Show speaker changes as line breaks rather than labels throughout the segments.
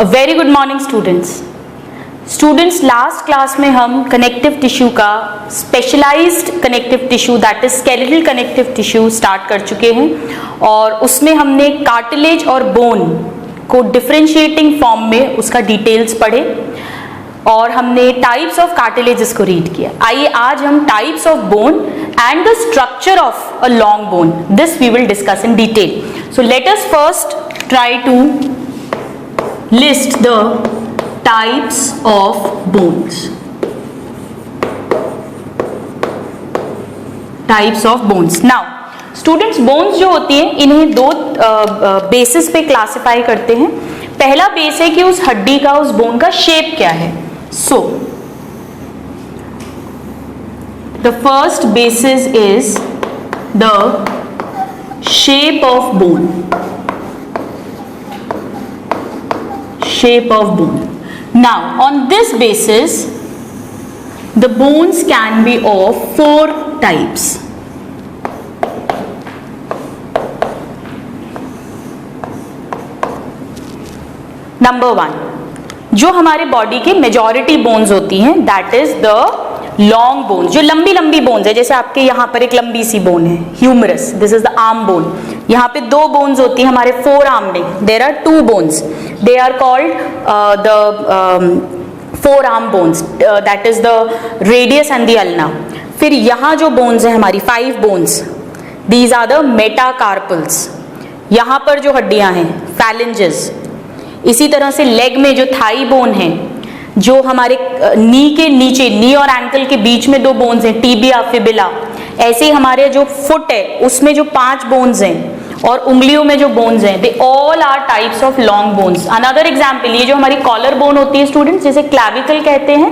Very good morning students, last class में हम connective tissue का specialised connective tissue that is skeletal connective tissue start कर चुके हैं और उसमें हमने कार्टिलेज और बोन को डिफरेंशिएटिंग फॉर्म में उसका डिटेल्स पढ़े और हमने टाइप्स ऑफ कार्टिलेजेस को रीड किया। आइए आज हम types of bone and the structure of a long bone this we will discuss in detail. So let us first try to list the types of bones. Types of bones. Now, students, bones जो होती हैं इन्हें दो basis पे classify करते हैं। पहला base है कि उस हड्डी का, उस बोन का शेप क्या है। So, the first basis is the shape of bone. Shape of bone. Now, on this basis, the bones can be of 4 types. Number 1, जो हमारे बॉडी के मेजॉरिटी बोन्स होती हैं, that is the long bones, जो लंबी लंबी bones है। जैसे आपके यहाँ पर एक लंबी सी बोन है, humerus, this is the arm bone. यहाँ पे 2 बोन्स होती हैं हमारे फोर आर्म में, there are 2 bones, they are called the forearm bones, that is the radius and the ulna. फिर यहाँ जो बोन्स है हमारी 5 bones, these are the metacarpals. यहाँ पर जो हड्डियां हैं फैलेंजेस। इसी तरह से लेग में जो थाई बोन है, जो हमारे नी के नीचे, नी और एंकल के बीच में 2 बोन्स हैं, टीबिया फिबिला। ऐसे ही हमारे जो फुट है उसमें जो 5 बोन्स हैं और उंगलियों में जो बोन्स हैं, they all are types of long bones. Another example, ये जो हमारी कॉलर बोन होती है स्टूडेंट्स, जिसे क्लैविकल कहते हैं,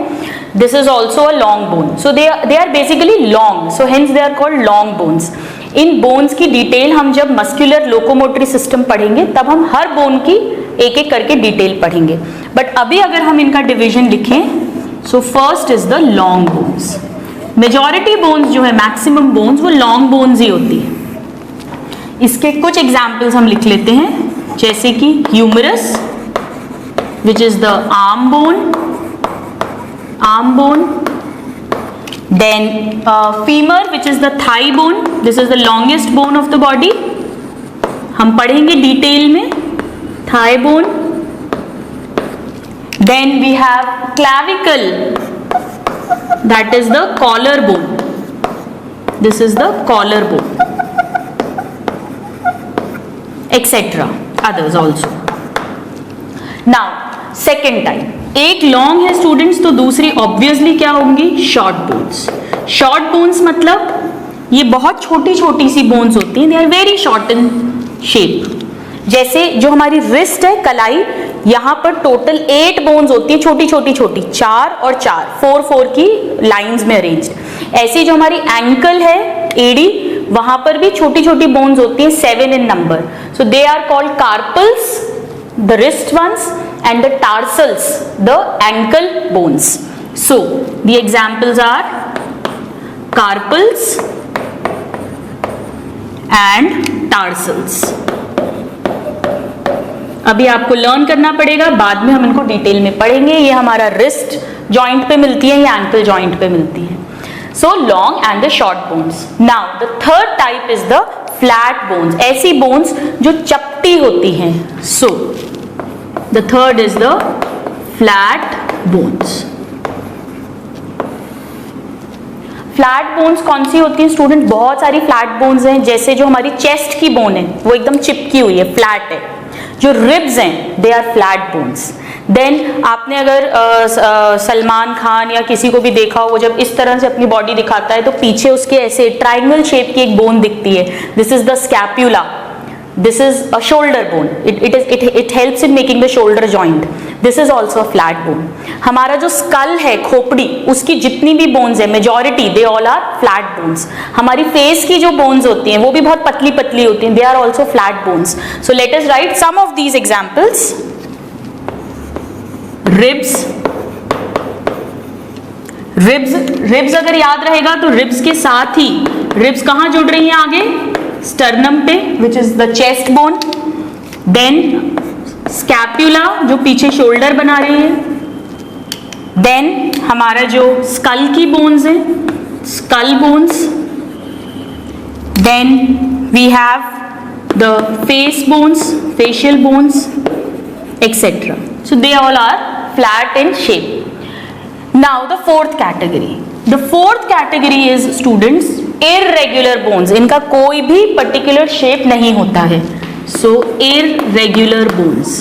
this is also a long bone. So they are basically long, so hence they are called long bones. इन bones की डिटेल हम जब मस्कुलर लोकोमोटरी सिस्टम पढ़ेंगे तब हम हर बोन की एक एक करके डिटेल पढ़ेंगे, बट अभी अगर हम इनका डिवीजन लिखें, so first is the long bones. Majority bones जो है, मैक्सिमम बोन्स, वो लॉन्ग बोन्स ही होती है। इसके कुछ एग्जाम्पल्स हम लिख लेते हैं, जैसे कि humerus which is the arm bone, then femur which is the thigh bone, this is the longest bone of the body, हम पढ़ेंगे डिटेल में, thigh bone. Then we have clavicle, that is the collar bone, this is the collar bone, etc. others also. Now second type, एक long है students, तो दूसरी obviously क्या होंगी, short bones. Short bones मतलब ये बहुत छोटी छोटी सी bones होती हैं, they are very short in shape। जैसे जो हमारी रिस्ट है, कलाई, यहाँ पर टोटल 8 बोन्स होती है, छोटी छोटी छोटी, 4 और 4, 4 की लाइंस में अरेंज्ड। ऐसी जो हमारी एंकल है, एडी, वहां पर भी छोटी छोटी बोन्स होती हैं, 7 in number. So they are called carpals, the wrist ones, and the tarsals, the ankle bones. So the examples are carpals and tarsals. अभी आपको लर्न करना पड़ेगा, बाद में हम इनको डिटेल में पढ़ेंगे। ये हमारा रिस्ट जॉइंट पे मिलती है, या एंकल जॉइंट पे मिलती है। So long and the short bones. Now the third type is the flat bones, ऐसी बोन्स जो चपटी होती हैं। So the third is the flat bones. Flat bones कौन सी होती है स्टूडेंट? बहुत सारी फ्लैट बोन्स हैं, जैसे जो हमारी चेस्ट की बोन है वो एकदम चिपकी हुई है, फ्लैट है। जो रिब्स हैं, they are flat bones. Then आपने अगर सलमान खान या किसी को भी देखा हो, वो जब इस तरह से अपनी बॉडी दिखाता है तो पीछे उसके ऐसे ट्राइंगल शेप की एक बोन दिखती है, this is the scapula, this is a shoulder bone, it helps in making the shoulder joint, this is also a flat bone. हमारा जो स्कल है, खोपड़ी, उसकी जितनी भी बोन्स है, majority they all are flat bones. हमारी फेस की जो बोन्स होती हैं वो भी बहुत पतली पतली होती हैं, they are also flat bones. So let us write some of these examples. Ribs अगर याद रहेगा तो रिब्स के साथ ही रिब्स कहां जुड़ रही हैं आगे, स्टर्नम पे, which is the chest bone, then scapula जो पीछे शोल्डर बना रही है, देन हमारा जो स्कल की बोन्स है, skull bones, then we have the face bones, facial bones, etc. So they all are flat in shape. Now the fourth category. The fourth category is students irregular bones. इनका कोई भी particular shape नहीं होता है. So irregular bones.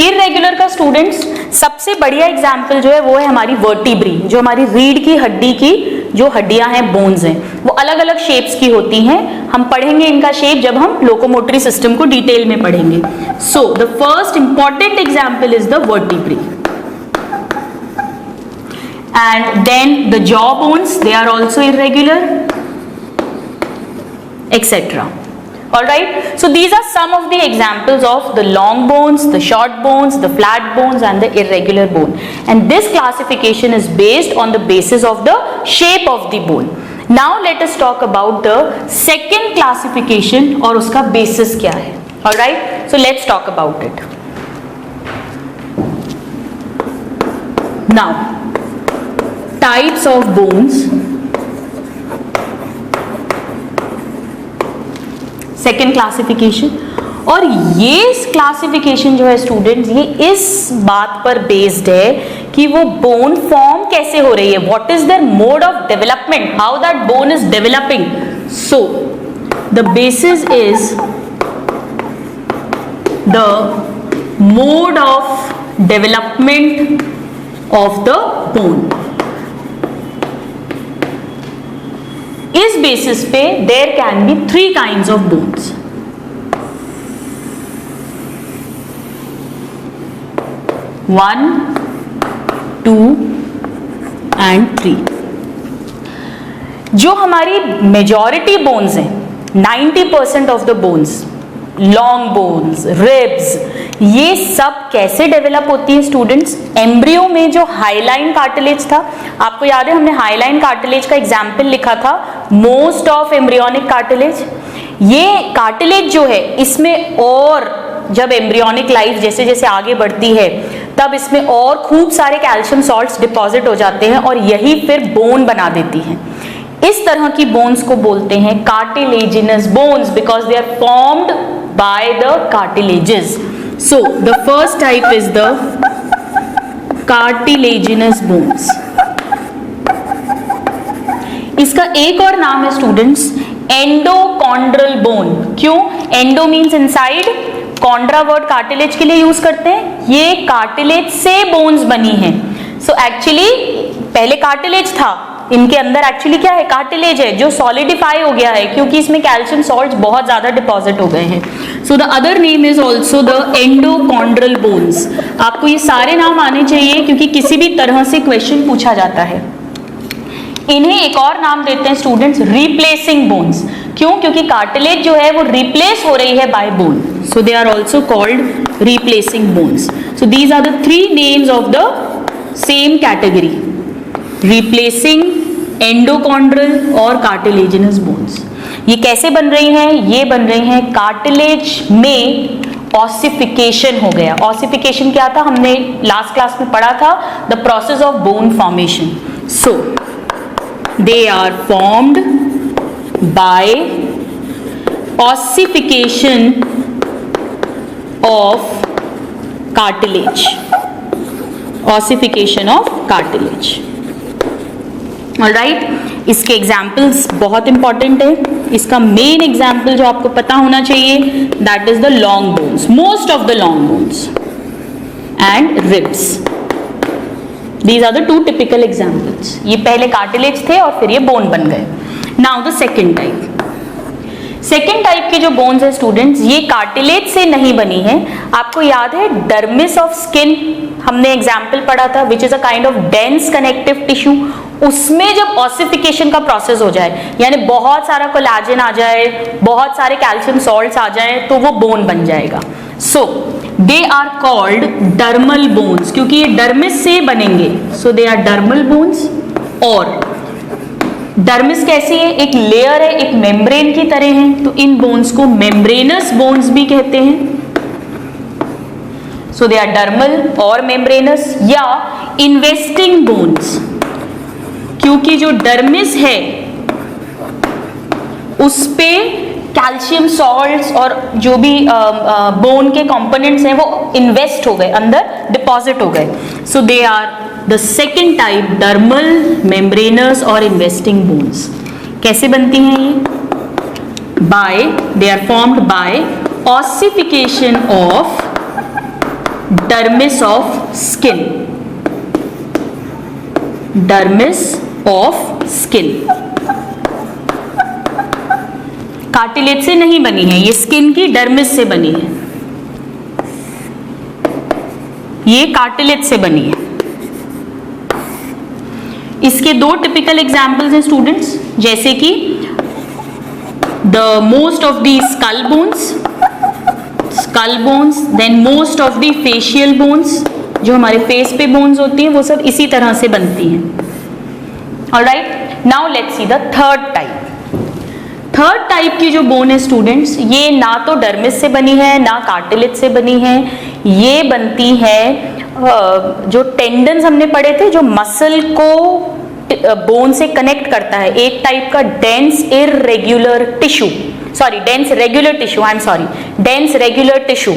Irregular का students सबसे बढ़िया example जो है वो है हमारी वर्टिब्री, जो हमारी रीढ़ की हड्डी की जो हड्डियां हैं, बोन्स हैं, वो अलग अलग शेप्स की होती हैं. हम पढ़ेंगे इनका शेप जब हम लोकोमोटरी सिस्टम को डिटेल में पढ़ेंगे. So the first important example is the vertebrae. And then the jaw bones, they are also irregular, etc. Alright, so these are some of the examples of the long bones, the short bones, the flat bones and the irregular bone. And this classification is based on the basis of the shape of the bone. Now let us talk about the second classification और उसका basis क्या है. Alright, so let's talk about it. Now, types of bones. Second classification. और ये classification जो है students, ये इस बात पर बेस्ड है कि वो बोन फॉर्म कैसे हो रही है, what is their mode of development, how that bone is developing. So the basis is the mode of development of the bone. इस बेसिस पे there can be 3 kinds of bones. One, 2 and 3. जो हमारी majority bones हैं, 90% of the bones, long bones, ribs, ये सब कैसे develop होती है स्टूडेंट्स. एम्ब्रियो में जो हाईलाइन कार्टिलेज था, आपको याद है हमने हाईलाइन कार्टिलेज का एग्जाम्पल लिखा था, मोस्ट ऑफ एम्ब्रियोनिक कार्टिलेज. ये कार्टिलेज जो है इसमें, और जब एम्ब्रियोनिक लाइफ जैसे जैसे आगे बढ़ती है तब इसमें और खूब सारे कैल्शियम सॉल्ट्स डिपॉजिट हो जाते हैं और यही फिर बोन बना देती हैं. इस तरह की बोन्स को बोलते हैं cartilaginous bones because they are formed by the cartilages. So the first type is the cartilaginous bones. इसका एक और नाम है स्टूडेंट्स एंडोकॉन्ड्रल बोन. क्यों? Endo means inside, chondra word cartilage के लिए यूज करते हैं. ये कार्टिलेज से बोन्स बनी हैं. सो एक्चुअली पहले कार्टिलेज था, इनके अंदर एक्चुअली क्या है, कार्टिलेज है जो सॉलिडिफाई हो गया है क्योंकि इसमें कैल्शियम सॉल्ट्स बहुत ज्यादा डिपॉजिट हो गए हैं. So the other name is also the endochondral bones. आपको ये सारे नाम आने चाहिए क्योंकि किसी भी तरह से क्वेश्चन पूछा जाता है. इन्हें एक और नाम देते हैं स्टूडेंट्स रिप्लेसिंग बोन्स. क्यों? क्योंकि कार्टिलेज जो है वो रिप्लेस हो रही है by bone. So they are also called replacing bones. So these are the 3 names of the same category, replacing, endochondral और कार्टिलेजिनस बोन्स. ये कैसे बन रही हैं? ये बन रही हैं कार्टिलेज में ऑसिफिकेशन हो गया. ऑसिफिकेशन क्या था? हमने लास्ट क्लास में पढ़ा था, the process of bone formation. So they are formed by ossification of cartilage. Ossification of cartilage. Alright, इसके एग्जाम्पल्स बहुत इंपॉर्टेंट है. इसका मेन एग्जाम्पल जो आपको पता होना चाहिए that is the long bones, most of the long bones and ribs. These are the 2 typical examples. ये पहले कार्टिलेज थे और फिर ये बोन बन गए. Now the second type. Second type की जो बोन्स है स्टूडेंट्स, ये कार्टिलेज से नहीं बनी है. आपको याद है डर्मिस ऑफ स्किन हमने एग्जाम्पल पढ़ा था, which is a kind of dense connective tissue. उसमें जब ऑसिफिकेशन का प्रोसेस हो जाए, यानी बहुत सारा कोलेजन आ जाए, बहुत सारे कैल्शियम सॉल्ट्स आ जाए, तो वो बोन बन जाएगा. So they are called dermal bones, क्योंकि ये डर्मिस से बनेंगे. So they are dermal bones. और डर्मिस कैसी है, एक लेयर है, एक मेम्ब्रेन की तरह है, तो इन बोन्स को मेम्ब्रेनस बोन्स भी कहते हैं। सो दे आर डर्मल और मेम्ब्रेनस या इन्वेस्टिंग बोन्स, क्योंकि जो डर्मिस है उस पे कैल्शियम सॉल्ट्स और जो भी बोन के कंपोनेंट्स हैं वो इन्वेस्ट हो गए, अंदर डिपॉजिट हो गए। So they are the second type, dermal, membranous और इन्वेस्टिंग बोन्स। कैसे बनती हैं ये? By, they are formed by ossification of dermis of skin, dermis of skin. Cartilage से नहीं बनी है, ये स्किन की डर्मिस से बनी है, ये कार्टिलेज से बनी है। इसके दो टिपिकल एग्जाम्पल्स हैं स्टूडेंट्स, जैसे कि the most of the skull bones, then most of the facial bones, जो हमारे फेस पे बोन्स होती हैं वो सब इसी तरह से बनती हैं। Alright, now let's see the third type. Third type की जो बोन है स्टूडेंट्स, ये ना तो डर्मिस से बनी है ना कार्टिलेज से बनी है, ये बनती है जो टेंडन्स हमने पढ़े थे, जो मसल को बोन से कनेक्ट करता है, एक टाइप का dense irregular tissue, sorry dense regular tissue, I am sorry, dense regular tissue,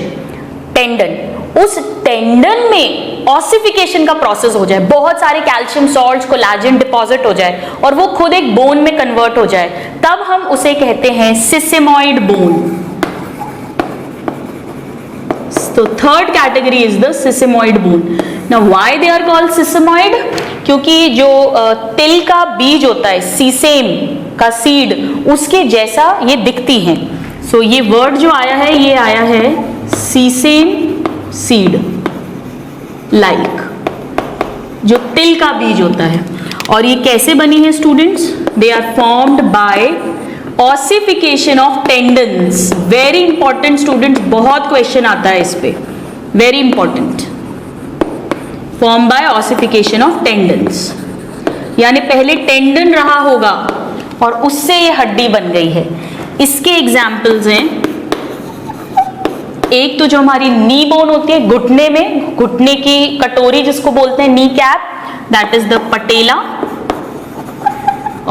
tendon. उस टेंडन में ऑसिफिकेशन का प्रोसेस हो जाए, बहुत सारे कैल्शियम सॉल्ट्स, कोलेजन डिपॉजिट हो जाए और वो खुद एक बोन में कन्वर्ट हो जाए, तब हम उसे कहते हैं सिसेमॉइड बोन। तो third category is the sesamoid bone. Now why they are called sesamoid? क्योंकि जो तिल का बीज होता है, सीसेम का सीड, उसके जैसा ये दिखती हैं। सो ये वर्ड जो आया है, ये आया है सीसेम सीड लाइक, जो तिल का बीज होता है। और ये कैसे बनी है students? They are formed by ossification of tendons. Very important students, बहुत क्वेश्चन आता है इस पे, very important. Form by ossification of tendons, यानी पहले टेंडन रहा होगा और उससे ये हड्डी बन गई है। इसके एग्जाम्पल्स हैं, एक तो जो हमारी नी बोन होती है घुटने में, घुटने की कटोरी जिसको बोलते हैं knee cap, that is the patella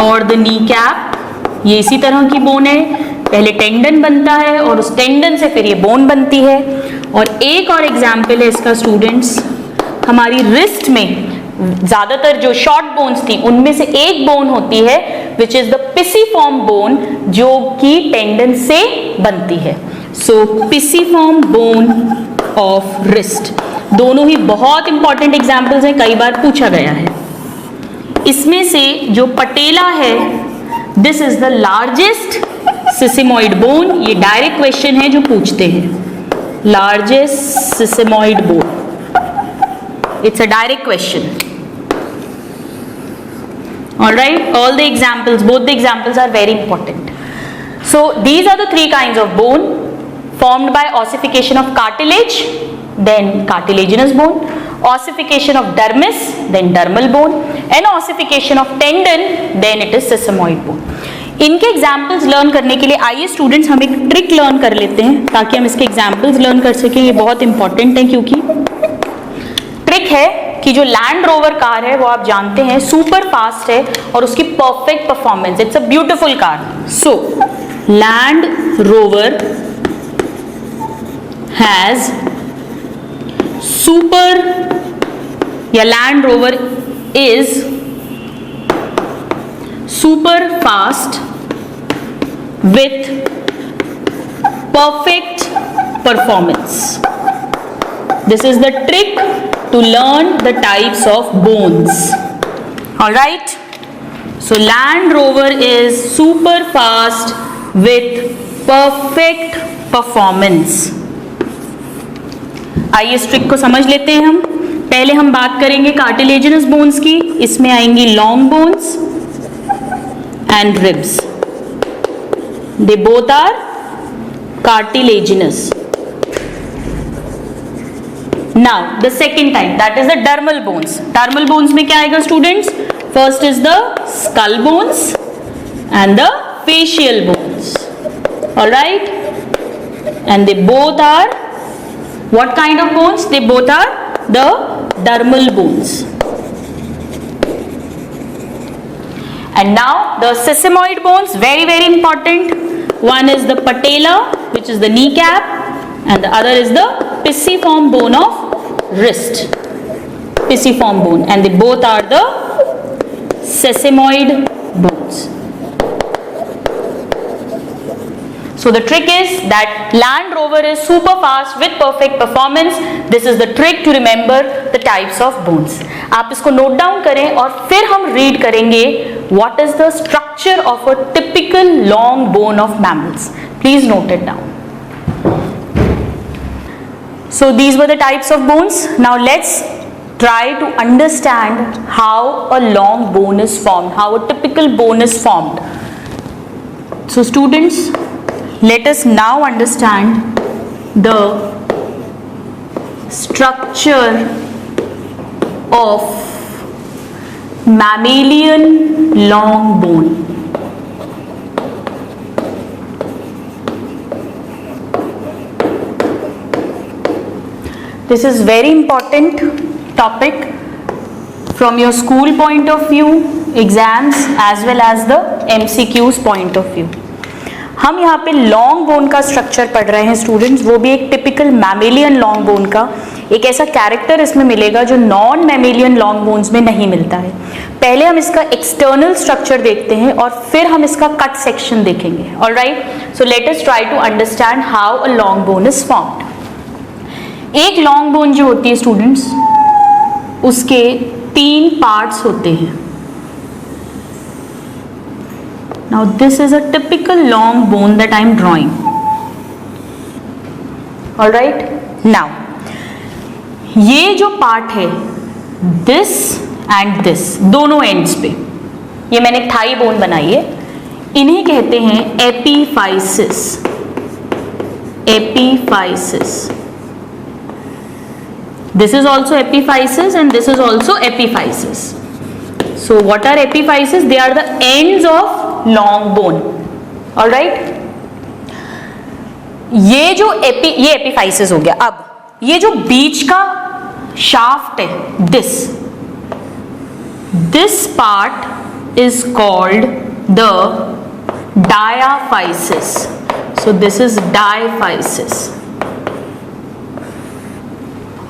और द नी कैप। ये इसी तरह की बोन है, पहले टेंडन बनता है और उस टेंडन से फिर ये बोन बनती है। और एक और एग्जाम्पल है इसका स्टूडेंट्स, हमारी रिस्ट में ज्यादातर जो शॉर्ट बोन्स थी उनमें से एक बोन होती है which is the pisiform bone, जो कि टेंडन से बनती है। सो पिसिफॉर्म बोन ऑफ रिस्ट, दोनों ही बहुत इंपॉर्टेंट एग्जाम्पल्स हैं, कई बार पूछा गया है। इसमें से जो पटेला है, this is the largest sesamoid bone. ये डायरेक्ट क्वेश्चन है जो पूछते हैं, largest sesamoid bone, it's a direct question. All right, all the examples, both the examples are very important. So these are the three kinds of bone formed by ossification of cartilage, then cartilaginous bone, ossification of dermis, then dermal bone, and ossification of tendon, then it is sesamoid bone. इनके examples learn करने के लिए आइए students हम एक trick learn कर लेते हैं, ताकि हम इसके एग्जाम्पल्स लर्न कर सकें। ये बहुत इंपॉर्टेंट है, क्योंकि ट्रिक है कि जो लैंड रोवर कार है वो आप जानते हैं सुपर फास्ट है और उसकी perfect performance, it's a beautiful car. So Land Rover has super, या Land Rover is super fast with perfect performance. This is the trick to learn the types of bones. All right. So Land Rover is super fast with perfect performance. आइए इस trick को समझ लेते हैं हम। पहले हम बात करेंगे कार्टिलेजिनस बोन्स की। इसमें आएंगी long bones and ribs. They both are cartilaginous. Now the second type, that is the dermal bones. Dermal bones में क्या आएगा students? First is the skull bones and the facial bones. All right, and they both are what kind of bones? They both are the dermal bones. And now the sesamoid bones, very important. One is the patella, which is the kneecap, and the other is the pisiform bone of wrist. Pisiform bone, and they both are the sesamoid bones. So the trick is that Land Rover is super fast with perfect performance. This is the trick to remember the types of bones. आप इसको note down करें और फिर हम read करेंगे what is the structure of a typical long bone of mammals. Please note it down. So these were the types of bones. Now let's try to understand how a long bone is formed, how a typical bone is formed. So students, let us now understand the structure of mammalian long bone. This is very important topic from your school point of view, exams as well as the MCQs point of view. हम यहाँ पे long bone का structure पढ़ रहे हैं students, वो भी एक टिपिकल मैमेलियन लॉन्ग बोन का। एक ऐसा कैरेक्टर इसमें मिलेगा जो नॉन मैमेलियन लॉन्ग बोन्स में नहीं मिलता है। पहले हम इसका एक्सटर्नल स्ट्रक्चर देखते हैं और फिर हम इसका कट सेक्शन देखेंगे। Alright, so let us try to understand how a long bone is formed. एक लॉन्ग बोन जो होती है स्टूडेंट्स, उसके 3 पार्ट्स होते हैं। Now this is a typical long bone that I am drawing. All right. Now ये जो part है this and this दोनों एंड्स पे, ये मैंने थाई बोन बनाई है, इन्हें कहते हैं epiphysis. Epiphysis, this is also epiphysis and this is also epiphysis. So what are epiphysis? They are the ends of long bone. All right. ये जो ये epiphysis हो गया। अब ये जो बीच का शाफ्ट है, this part is called the diaphysis. So this is diaphysis.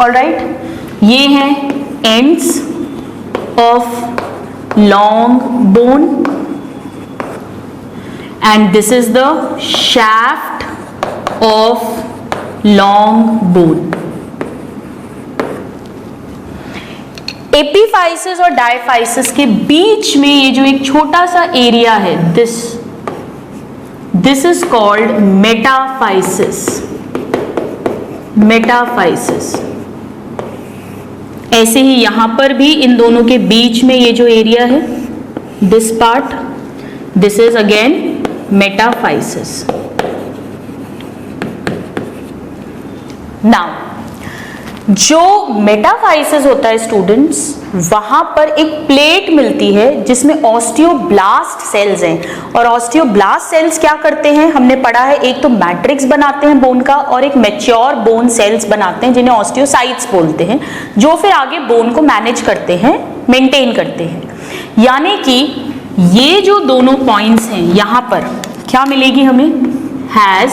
All right. ये है ends of long bone and this is the shaft of long bone. Epiphysis और डायफाइसिस के बीच में ये जो एक छोटा सा एरिया है, this is called metaphysis. Metaphysis. ऐसे ही यहां पर भी इन दोनों के बीच में ये जो एरिया है, this part, this is again metaphysis. Now जो मेटाफाइसिस होता है स्टूडेंट्स, वहां पर एक प्लेट मिलती है जिसमें ऑस्टियोब्लास्ट सेल्स हैं। और ऑस्टियोब्लास्ट सेल्स क्या करते हैं, हमने पढ़ा है, एक तो मैट्रिक्स बनाते हैं बोन का और एक मैच्योर बोन सेल्स बनाते हैं जिन्हें ऑस्टियोसाइट्स बोलते हैं, जो फिर आगे बोन को मैनेज करते हैं, मेंटेन करते हैं। यानी कि ये जो दोनों पॉइंट्स हैं, यहां पर क्या मिलेगी हमें, हैज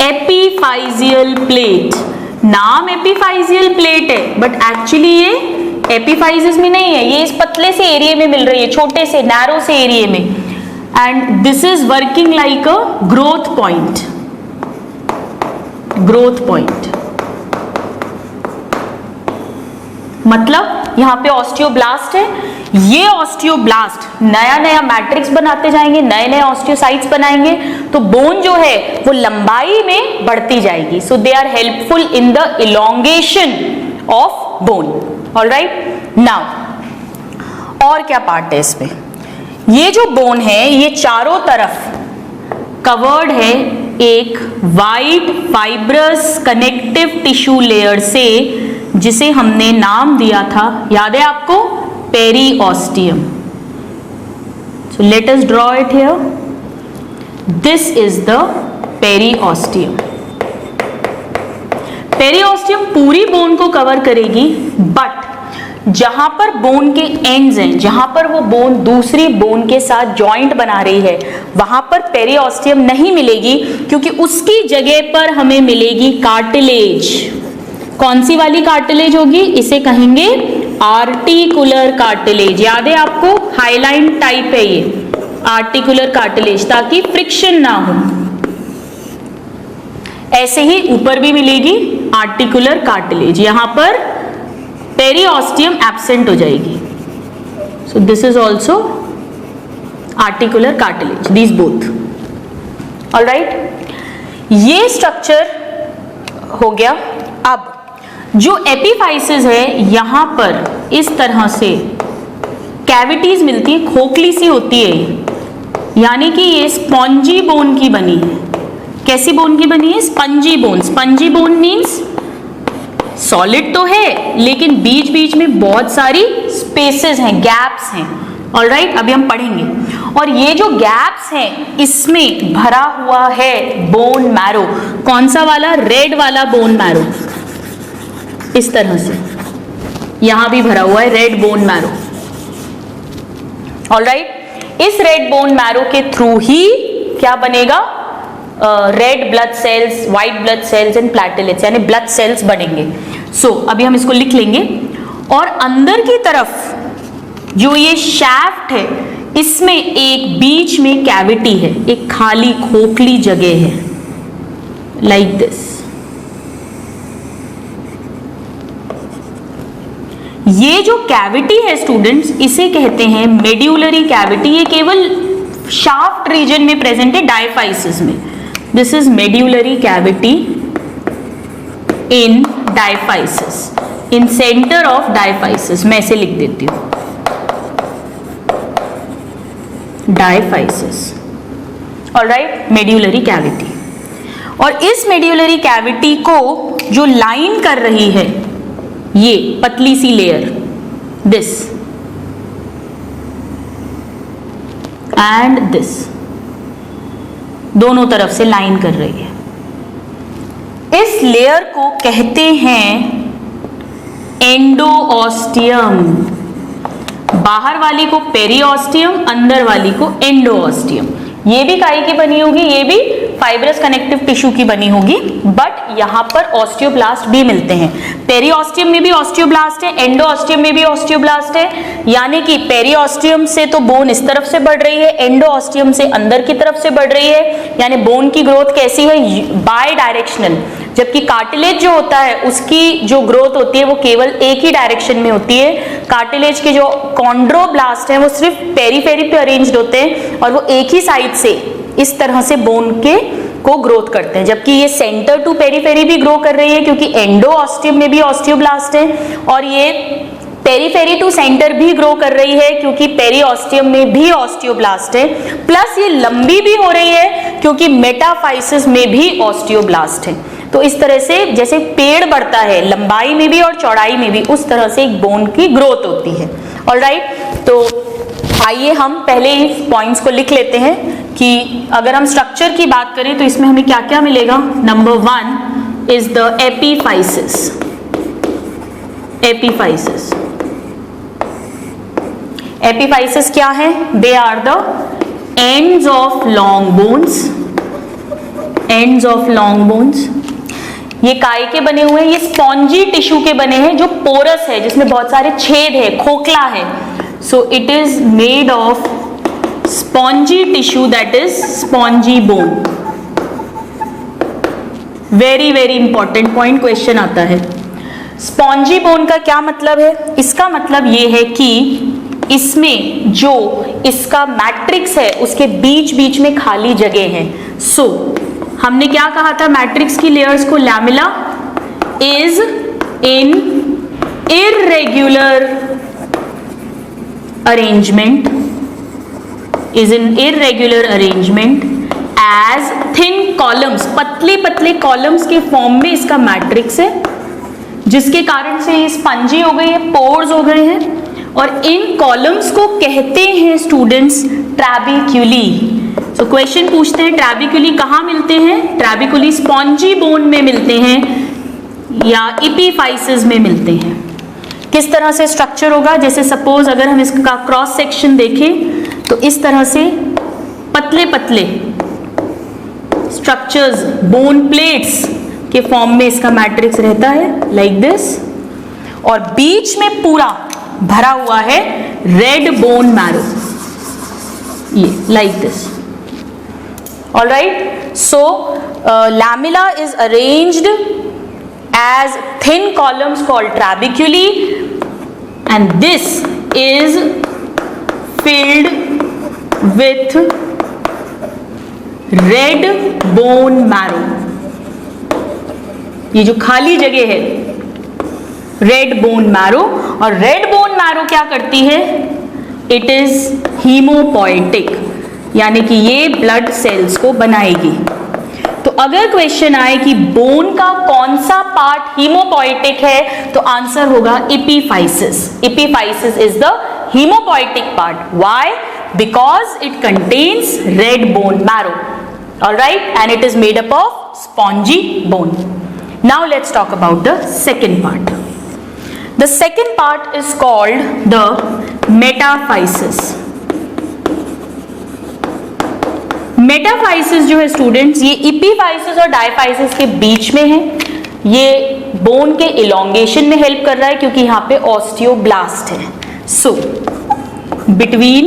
एपीफाइजियल प्लेट। नाम एपीफाइजियल प्लेट है बट एक्चुअली ये एपीफाइसिस में नहीं है, ये इस पतले से एरिया में मिल रही है, छोटे से नैरो से एरिया में। And this is working like a growth point. Growth point मतलब यहां पे ऑस्टियोब्लास्ट है, ये ऑस्टियोब्लास्ट नया नया मैट्रिक्स बनाते जाएंगे, नए नए ऑस्टियोसाइट्स बनाएंगे, तो बोन जो है वो लंबाई में बढ़ती जाएगी। So they are helpful in the elongation of bone. Alright, now और क्या पार्ट है इसमें, ये जो बोन है ये चारों तरफ कवर्ड है एक white fibrous connective tissue layer से, जिसे हमने नाम दिया था, याद है आपको, periosteum. So let us draw it here. This is the periosteum. Periosteum पूरी बोन को कवर करेगी, बट जहां पर बोन के एंड्स हैं, जहां पर वो बोन दूसरी बोन के साथ जॉइंट बना रही है, वहां पर पेरियोस्टियम नहीं मिलेगी, क्योंकि उसकी जगह पर हमें मिलेगी कार्टिलेज। कौन सी वाली कार्टिलेज होगी? इसे कहेंगे आर्टिकुलर कार्टिलेज। याद है आपको, हाईलाइन टाइप है ये आर्टिकुलर कार्टिलेज, ताकि फ्रिक्शन ना हो। ऐसे ही ऊपर भी मिलेगी आर्टिकुलर कार्टिलेज, यहां पर पेरियोस्टियम एब्सेंट हो जाएगी। सो this is also articular cartilage, these both. Alright, ये स्ट्रक्चर हो गया। अब जो एपिफाइसिस है, यहां पर इस तरह से कैविटीज मिलती है, खोखली सी होती है, यानी कि ये स्पॉन्जी बोन की बनी है। कैसी बोन की बनी है? Spongy bone. Spongy bone means solid तो है, लेकिन बीच बीच में बहुत सारी स्पेसेस हैं, गैप्स हैं। ऑलराइट, अभी हम पढ़ेंगे। और ये जो गैप्स हैं, इसमें भरा हुआ है बोन मैरो। कौन सा वाला? रेड वाला बोन मैरो। इस तरह से यहां भी भरा हुआ है रेड बोन मैरो। ऑलराइट, इस रेड बोन मैरो के थ्रू ही क्या बनेगा? Red blood cells, white blood cells and platelets, यानी ब्लड सेल्स बनेंगे। सो अभी हम इसको लिख लेंगे। और अंदर की तरफ जो ये शैफ्ट है, इसमें एक बीच में कैविटी है, एक खाली खोखली जगह है, लाइक दिस। ये जो कैविटी है स्टूडेंट्स, इसे कहते हैं मेड्यूलरी कैविटी। ये केवल शाफ्ट रीजन में प्रेजेंट है, डायफाइसिस में। This is medullary cavity in diaphysis, in center of diaphysis. मैं इसे लिख देती हूं, डायफाइसिस। Alright, medullary cavity. और इस मेड्यूलरी कैविटी को जो लाइन कर रही है, ये पतली सी लेयर, दिस एंड दिस, दोनों तरफ से लाइन कर रही है। इस लेयर को कहते हैं एंडोऑस्टियम। बाहर वाली को पेरियोस्टियम, अंदर वाली को एंडोऑस्टियम। ये भी काई की बनी होगी, ये भी फाइब्रस कनेक्टिव टिश्यू की बनी होगी, बट यहां पर ऑस्टियोब्लास्ट भी मिलते हैं। पेरियोस्टियम में भी ऑस्टियोब्लास्ट है, एंडोऑस्टियम में भी ऑस्टियोब्लास्ट है। यानी कि पेरियोस्टियम से तो बोन इस तरफ से बढ़ रही है, एंडोऑस्टियम से अंदर की तरफ से बढ़ रही है। यानी बोन की ग्रोथ कैसी है? Bye directional. जबकि कार्टिलेज जो होता है, उसकी जो ग्रोथ होती है वो केवल एक ही डायरेक्शन में होती है। कार्टिलेज के जो कॉन्ड्रोब्लास्ट हैं वो सिर्फ पेरीफेरी पे अरेंज्ड होते हैं, और वो एक ही साइड से इस तरह से बोन के को ग्रोथ करते हैं। जबकि ये सेंटर टू पेरीफेरी भी ग्रो कर रही है, क्योंकि एंडोऑस्टियम में भी ऑस्टियोब्लास्ट है, और ये पेरीफेरी टू सेंटर भी ग्रो कर रही है, क्योंकि पेरियोस्टियम में भी ऑस्टियोब्लास्ट है। प्लस ये लंबी भी हो रही है, क्योंकि मेटाफाइसिस में भी ऑस्टियोब्लास्ट है। तो इस तरह से जैसे पेड़ बढ़ता है लंबाई में भी और चौड़ाई में भी, उस तरह से एक बोन की ग्रोथ होती है। ऑलराइट, तो आइए हम पहले इस पॉइंट्स को लिख लेते हैं कि अगर हम स्ट्रक्चर की बात करें तो इसमें हमें क्या क्या मिलेगा। Number 1 is the epiphysis. Epiphysis, epiphysis क्या है? They are the ends of long bones. Ends of long bones, ये काय के बने हुए हैं, ये स्पॉन्जी टिश्यू के बने हैं, जो पोरस है, जिसमें बहुत सारे छेद है, खोखला है। So it is made of spongy tissue, that is spongy bone. Very very important point, question आता है। स्पॉन्जी बोन का क्या मतलब है? इसका मतलब ये है कि इसमें जो इसका मैट्रिक्स है, उसके बीच बीच में खाली जगह है। सो हमने क्या कहा था मैट्रिक्स की लेयर्स को? Lamella is in irregular arrangement, is in irregular arrangement as thin columns. पतले पतले कॉलम्स के फॉर्म में इसका मैट्रिक्स है, जिसके कारण से ये स्पंजी हो गई है, पोर्स हो गए हैं, और इन कॉलम्स को कहते हैं स्टूडेंट्स ट्रैबिक्यूली। सो क्वेश्चन पूछते हैं ट्रैबिक्यूली कहाँ मिलते हैं? ट्रैबिक्यूली स्पॉन्जी बोन में मिलते हैं या एपिफाइसिस में मिलते हैं। किस तरह से स्ट्रक्चर होगा? जैसे सपोज अगर हम इसका क्रॉस सेक्शन देखें तो इस तरह से पतले पतले स्ट्रक्चर्स बोन प्लेट्स के फॉर्म में इसका मैट्रिक्स रहता है लाइक दिस, और बीच में पूरा भरा हुआ है रेड बोन मैरो, ये like this. Alright, so lamella is arranged as thin columns called trabeculae, and this is filled with red bone marrow। ये जो खाली जगह है रेड बोन मैरो, और रेड बोन मैरो क्या करती है? इट इज हीमोपोएटिक, यानी कि ये ब्लड सेल्स को बनाएगी। तो अगर क्वेश्चन आए कि बोन का कौन सा पार्ट हीमोपोएटिक है, तो आंसर होगा epiphysis. Epiphysis is the haemopoietic part. Why? Because it contains red bone marrow, alright, and it is made up of spongy bone. Now let's talk about the second part. The second part is called the metaphysis। Metaphysis जो है students, ये epiphysis और diaphysis के बीच में है। ये bone के elongation में हेल्प कर रहा है क्योंकि यहाँ पे ऑस्टियोब्लास्ट है। So between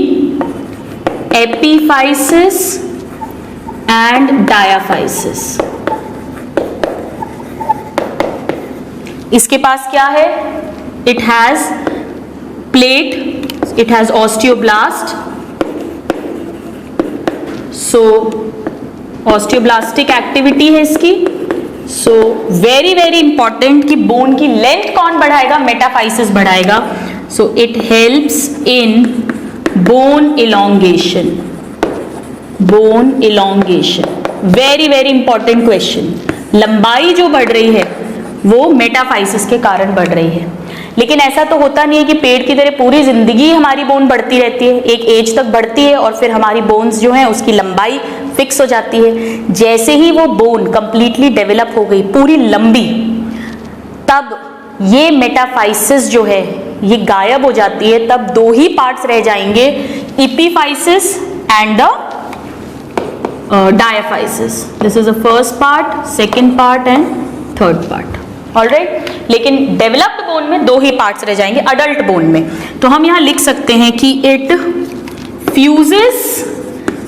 epiphysis and diaphysis, इसके पास क्या है? It has plate, it has osteoblast, so osteoblastic activity है इसकी। so very very important कि बोन की लेंथ कौन बढ़ाएगा? मेटाफाइसिस बढ़ाएगा। so it helps in bone elongation, bone elongation, very very important question। लंबाई जो बढ़ रही है वो मेटाफाइसिस के कारण बढ़ रही है। लेकिन ऐसा तो होता नहीं है कि पेड़ की तरह पूरी जिंदगी हमारी बोन बढ़ती रहती है, एक एज तक बढ़ती है और फिर हमारी बोन्स जो हैं उसकी लंबाई फिक्स हो जाती है। जैसे ही वो बोन कंप्लीटली डेवलप हो गई पूरी लंबी, तब ये मेटाफाइसिस जो है ये गायब हो जाती है। तब दो ही पार्ट्स रह जाएंगे, epiphysis and the diaphysis. This is the first part, second part and third part. Alright, लेकिन डेवलप्ड बोन में दो ही पार्ट्स रह जाएंगे अडल्ट बोन में। तो हम यहां लिख सकते हैं कि इट फ्यूजेस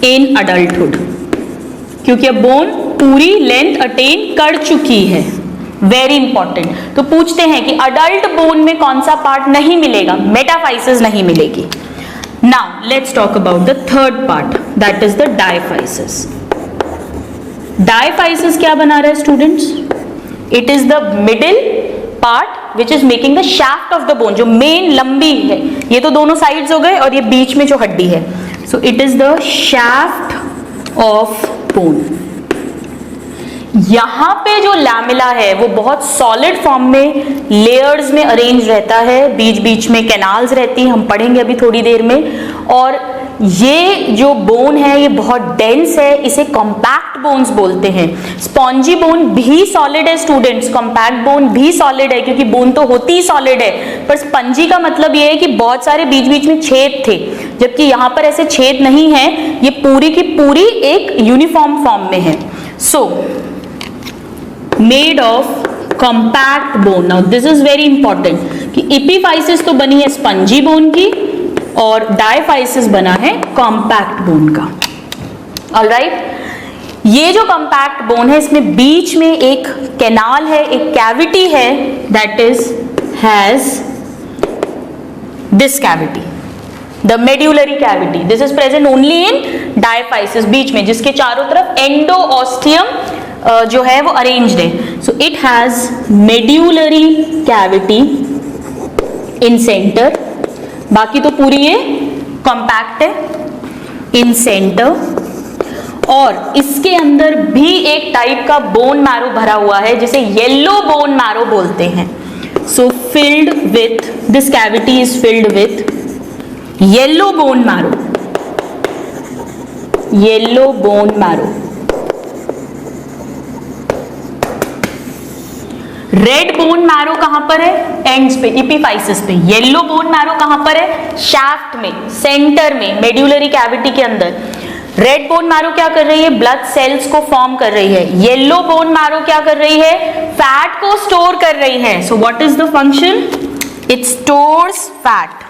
इन अडल्टहुड, क्योंकि अब बोन पूरी लेंथ अटेन कर चुकी है। Very important. तो पूछते हैं कि अडल्ट बोन में कौन सा पार्ट नहीं मिलेगा? मेटाफाइसिस नहीं मिलेगी। Now let's talk about the third part, that is the diaphysis. Diaphysis क्या बना रहा है students? It is the middle part which is making the shaft of the bone, जो मेन लंबी है। ये तो दोनों साइड्स हो गए और ये बीच में जो हड्डी है। So it is the shaft of bone. यहां पे जो लैमेला है वो बहुत सॉलिड फॉर्म में लेयर्स में अरेंज रहता है, बीच बीच में कैनाल्स रहती हैं, हम पढ़ेंगे अभी थोड़ी देर में। और ये जो बोन है ये बहुत डेंस है, इसे कॉम्पैक्ट बोन्स बोलते हैं। स्पॉन्जी बोन भी सॉलिड है स्टूडेंट्स, कॉम्पैक्ट बोन भी सॉलिड है, क्योंकि बोन तो होती ही सॉलिड है। पर स्पंजी का मतलब ये है कि बहुत सारे बीच बीच में छेद थे, जबकि यहाँ पर ऐसे छेद नहीं है, ये पूरी की पूरी एक यूनिफॉर्म फॉर्म में है। So made of compact bone. Now this is very important कि एपिफाइसिस तो बनी है स्पंजी बोन की और डायफाइसिस बना है कॉम्पैक्ट बोन का। ऑलराइट, ये जो कॉम्पैक्ट बोन है इसमें बीच में एक कैनाल है, एक कैविटी है, that is has this cavity, the medullary cavity. This is present only in diaphysis, बीच में, जिसके चारों तरफ एंडोऑस्टियम जो है वो अरेंज्ड है। सो it has medullary cavity in centre, बाकी तो पूरी ये कॉम्पैक्ट है इन सेंटर। और इसके अंदर भी एक टाइप का बोन मैरो भरा हुआ है जिसे येलो बोन मैरो बोलते हैं। So filled with, this cavity is filled with yellow bone marrow. Yellow bone marrow. Red bone marrow कहां पर है? एंड्स पे, इपीफाइसिस पे। येलो बोन मैरो कहां पर है? शाफ्ट में, सेंटर में, मेड्यूलरी कैविटी के अंदर। रेड बोन मैरो क्या कर रही है? ब्लड सेल्स को फॉर्म कर रही है। येलो बोन मैरो क्या कर रही है? फैट को स्टोर कर रही है। So what is the function? It stores fat.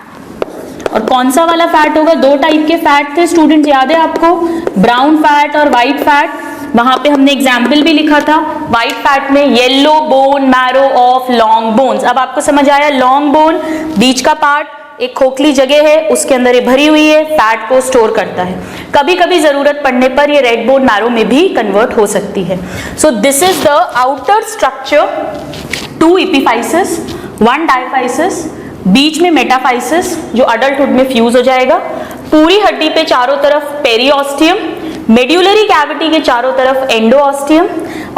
और कौन सा वाला फैट होगा? दो टाइप के फैट थे स्टूडेंट, याद है आपको? ब्राउन फैट और व्हाइट फैट। वहां पे हमने एग्जाम्पल भी लिखा था। व्हाइट फैट में yellow bone marrow of long bones. अब आपको समझ आया? लॉन्ग बोन, बीच का पार्ट, एक खोखली जगह है, उसके अंदर ये भरी हुई है, फैट को स्टोर करता है। कभी कभी जरूरत पड़ने पर ये रेड बोन मैरो में भी कन्वर्ट हो सकती है। So this is the outer structure, 2 epiphysis, 1 diaphysis, बीच में मेटाफाइसिस जो अडल्टहुड में फ्यूज हो जाएगा। पूरी हड्डी पे चारों तरफ पेरियोस्टियम, मेड्यूलरी कैविटी के चारों तरफ एंडोऑस्टियम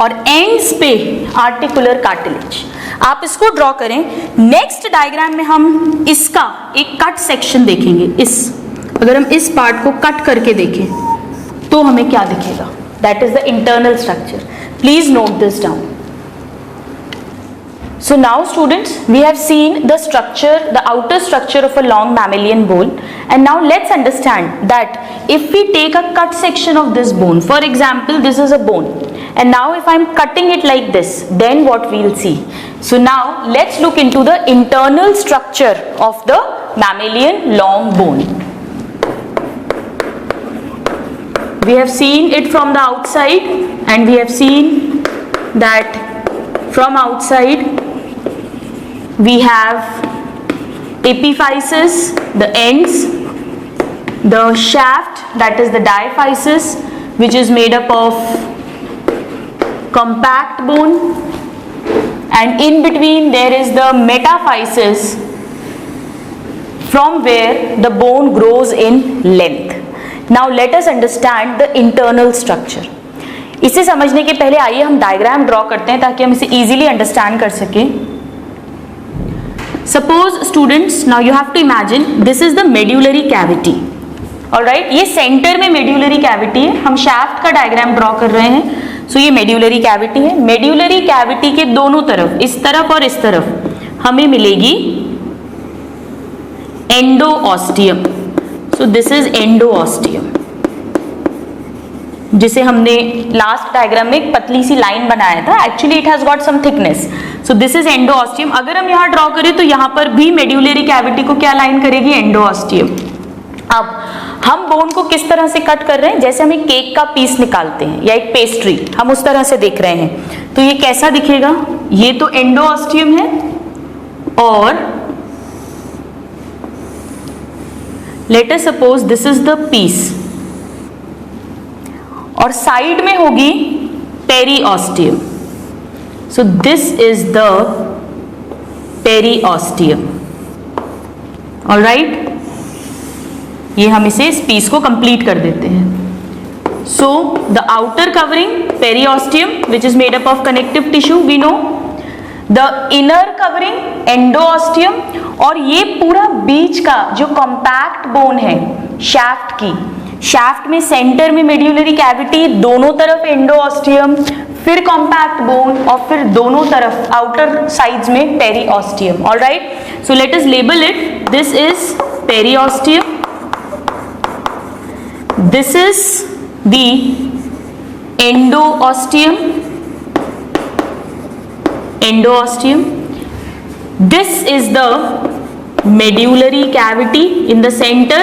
और एंड्स पे आर्टिकुलर कार्टिलेज। आप इसको ड्रॉ करें। नेक्स्ट डायग्राम में हम इसका एक कट सेक्शन देखेंगे। अगर हम इस पार्ट को कट करके देखें तो हमें क्या दिखेगा? That is the internal structure. Please note this down. So now students, we have seen the structure, the outer structure of a long mammalian bone, and now let's understand that if we take a cut section of this bone, for example this is a bone, and now if I am cutting it like this, then what we will see. So now let's look into the internal structure of the mammalian long bone. We have seen it from the outside and we have seen that from outside we have epiphysis, the ends, the shaft, that is the diaphysis, which is made up of compact bone, and in between there is the metaphysis from where the bone grows in length. Now let us understand the internal structure. इसे समझने के पहले आइए हम diagram draw करते हैं ताकि हम इसे इजीली अंडरस्टैंड कर सकें। Suppose students, now you have to imagine this is the medullary cavity, alright? ये सेंटर में medullary cavity है। हम shaft का डायग्राम ड्रॉ कर रहे हैं। So ये medullary cavity है। medullary cavity के दोनों तरफ, इस तरफ और इस तरफ, हमें मिलेगी endosteum. So this is endosteum, जिसे हमने लास्ट डायग्राम में एक पतली सी लाइन बनाया था। Actually it has got some thickness. So this is endosteum. अगर हम यहाँ ड्रॉ करें तो यहाँ पर भी मेड्यूलरी कैविटी को क्या लाइन करेगी? एंडोऑस्टियम। अब हम बोन को किस तरह से कट कर रहे हैं? जैसे हम एक केक का पीस निकालते हैं या एक पेस्ट्री, हम उस तरह से देख रहे हैं। तो ये कैसा दिखेगा? ये तो एंडोऑस्टियम है और let us suppose this is the piece, और साइड में होगी periosteum. So this is the periosteum, alright? ये हम इस पीस को कंप्लीट कर देते हैं। So the outer covering periosteum which is made up of connective tissue, we know. The inner covering endosteum, और ये पूरा बीच का जो कॉम्पैक्ट बोन है शाफ्ट की, शाफ्ट में सेंटर में मेड्यूलरी कैविटी, दोनों तरफ एंडोऑस्टियम, फिर कॉम्पैक्ट बोन और फिर दोनों तरफ आउटर साइड्स में periosteum, alright? So let us label it. This is periosteum, this is the endosteum, endosteum, this is the medullary cavity in the center,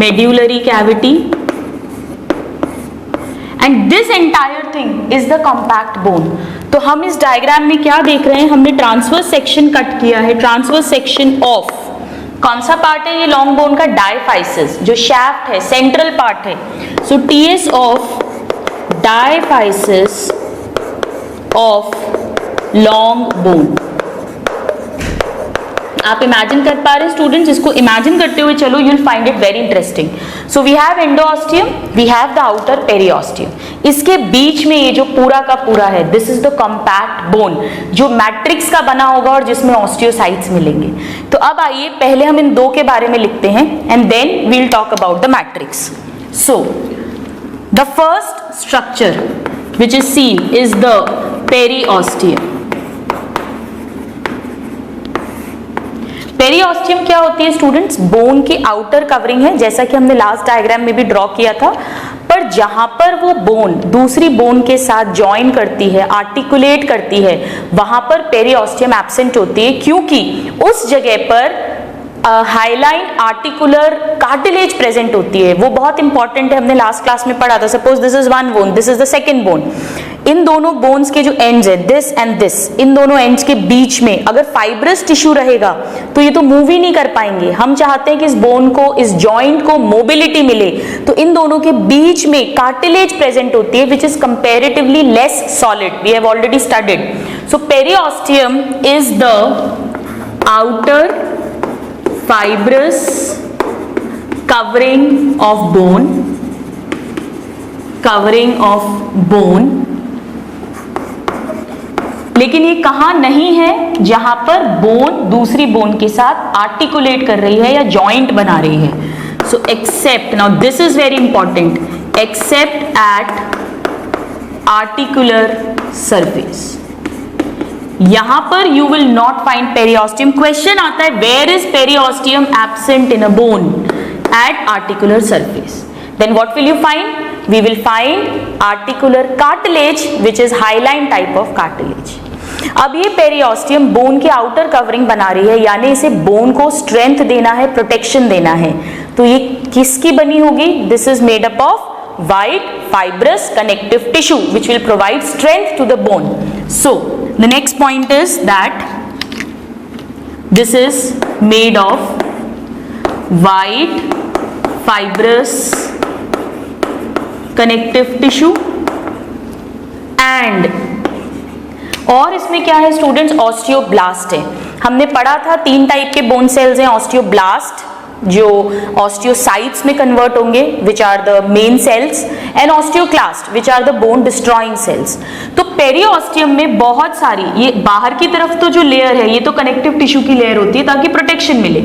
medullary cavity, and this entire thing is the compact bone. तो हम इस diagram में क्या देख रहे हैं? हमने transverse section cut किया है। ट्रांसवर्स सेक्शन ऑफ कौन सा पार्ट है? ये लॉन्ग बोन का डायफाइसिस, जो शाफ्ट है, सेंट्रल पार्ट है। So TS of diaphysis of long bone. आप इमेजिन कर पा रहे हैं स्टूडेंट्स? इसको इमेजिन करते हुए चलो, you will find it very interesting. So we have endosteum, we have the outer periosteum. इसके बीच में ये जो पूरा का पूरा है, this is the compact bone जो मैट्रिक्स का बना होगा और जिसमें ऑस्टियोसाइट्स मिलेंगे। तो अब आइए पहले हम इन दो के बारे में लिखते हैं and then we will talk about the matrix. So the first structure which is seen is the periosteum. Periosteum क्या होती है स्टूडेंट्स? बोन की आउटर कवरिंग है, जैसा कि हमने लास्ट डायग्राम में भी ड्रॉ किया था। पर जहां पर वो बोन दूसरी बोन के साथ ज्वाइन करती है, आर्टिकुलेट करती है, वहां पर पेरियोस्टियम एब्सेंट होती है, क्योंकि उस जगह पर हाईलाइन आर्टिकुलर कार्टिलेज प्रेजेंट होती है। वो बहुत इंपॉर्टेंट है, हमने लास्ट क्लास में पढ़ा था। Suppose this is one bone, this is the second bone. इन दोनों बोन्स के जो एंड्स है, दिस एंड दिस, इन दोनों एंड्स के बीच में अगर फाइब्रस टिश्यू रहेगा तो ये तो मूव ही नहीं कर पाएंगे। हम चाहते हैं कि इस बोन को, इस जॉइंट को मोबिलिटी मिले, तो इन दोनों के बीच में कार्टिलेज प्रेजेंट होती है which is comparatively less solid. We have already studied. So periosteum is the outer fibrous covering of bone, लेकिन ये कहाँ नहीं है? जहां पर बोन दूसरी बोन के साथ आर्टिकुलेट कर रही है या जॉइंट बना रही है। So except, now this is very important, except at articular surface, यहां पर you will not find periosteum. Question आता है where is periosteum absent in a bone? At articular surface. Then what will you find? We will find articular cartilage which is hyaline type of cartilage. अब ये periosteum bone की outer covering बना रही है, यानी इसे बोन को strength देना है, प्रोटेक्शन देना है। तो ये किसकी बनी होगी? This is made up of white fibrous connective tissue which will provide strength to the bone. So the next point is that this is made of white fibrous connective tissue and और इसमें क्या है students? Osteoblast है। हमने पढ़ा था 3 type के bone cells हैं। ऑस्टियोब्लास्ट जो ऑस्टियोसाइट्स में कन्वर्ट होंगे which are the main cells, and osteoclast which are the bone destroying cells. तो पेरियोस्टियम में बहुत सारी, ये बाहर की तरफ तो जो लेयर है ये तो कनेक्टिव टिश्यू की लेयर होती है ताकि प्रोटेक्शन मिले,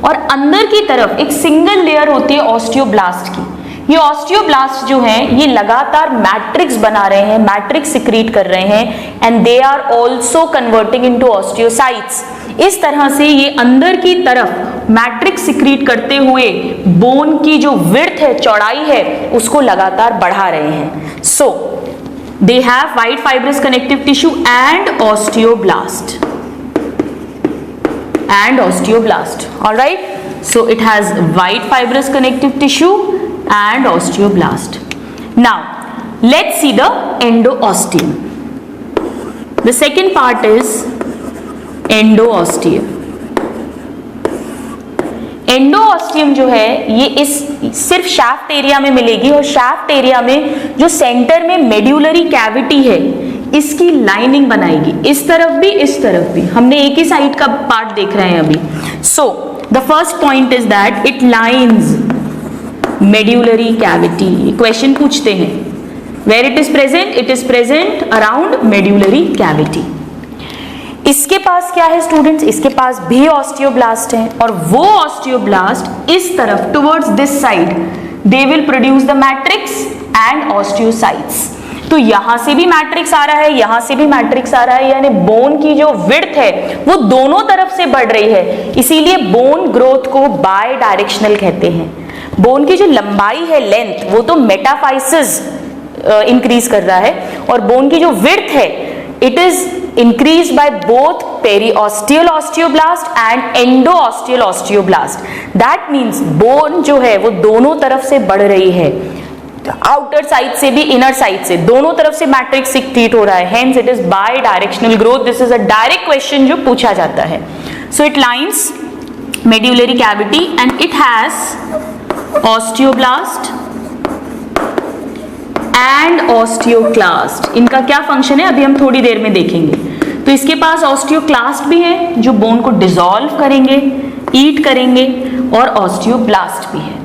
और अंदर की तरफ एक सिंगल लेयर होती है ऑस्टियोब्लास्ट की। ये ऑस्टियोब्लास्ट जो हैं ये लगातार मैट्रिक्स बना रहे हैं, मैट्रिक्स सिक्रीट कर रहे हैं, and they are also converting into osteocytes. इस तरह से ये अंदर की तरफ मैट्रिक्स सिक्रीट करते हुए बोन की जो विड्थ है, चौड़ाई है, उसको लगातार बढ़ा रहे हैं। So they have white fibrous connective tissue and osteoblast, alright. So it has white fibrous connective tissue and osteoblast. Now let's see the endosteum. The second part is endosteum. एंडोऑस्टियम जो है ये इस सिर्फ शाफ्ट एरिया में मिलेगी, और shaft area में जो सेंटर में मेड्यूलरी कैविटी है इसकी लाइनिंग बनाएगी, इस तरफ भी इस तरफ भी। हमने एक ही साइड का पार्ट देख रहे हैं अभी। So the first point is that it lines medullary cavity. Question पूछते हैं where it is present? It is present around medullary cavity. इसके पास क्या है स्टूडेंट्स? इसके पास भी ऑस्टियोब्लास्ट है, और वो ऑस्टियोब्लास्ट इस तरफ towards this side they will produce the matrix and osteocytes. तो यहां से भी मैट्रिक्स आ रहा है, यहां से भी मैट्रिक्स आ रहा है, यानी बोन की जो विड्थ है वो दोनों तरफ से बढ़ रही है। इसीलिए बोन ग्रोथ को बाय डायरेक्शनल कहते हैं। बोन की जो लंबाई है, लेंथ, वो तो मेटाफाइसिस इंक्रीज कर रहा है, और बोन की जो विड्थ है it is increase by both periosteal osteoblast and endosteal osteoblast. That means bone जो है वो दोनों तरफ से बढ़ रही है, आउटर साइड से भी इनर साइड से, दोनों तरफ से मैट्रिक्स सिक्रीट हो रहा है, hence it is by directional growth. This is a direct question जो पूछा जाता है। So it lines medullary cavity and it has osteoblast and osteoclast. इनका क्या फंक्शन है अभी हम थोड़ी देर में देखेंगे। तो तो इसके पास ऑस्टियोक्लास्ट भी है जो बोन को डिसॉल्व करेंगे, ईट करेंगे, और ऑस्टियोब्लास्ट भी है।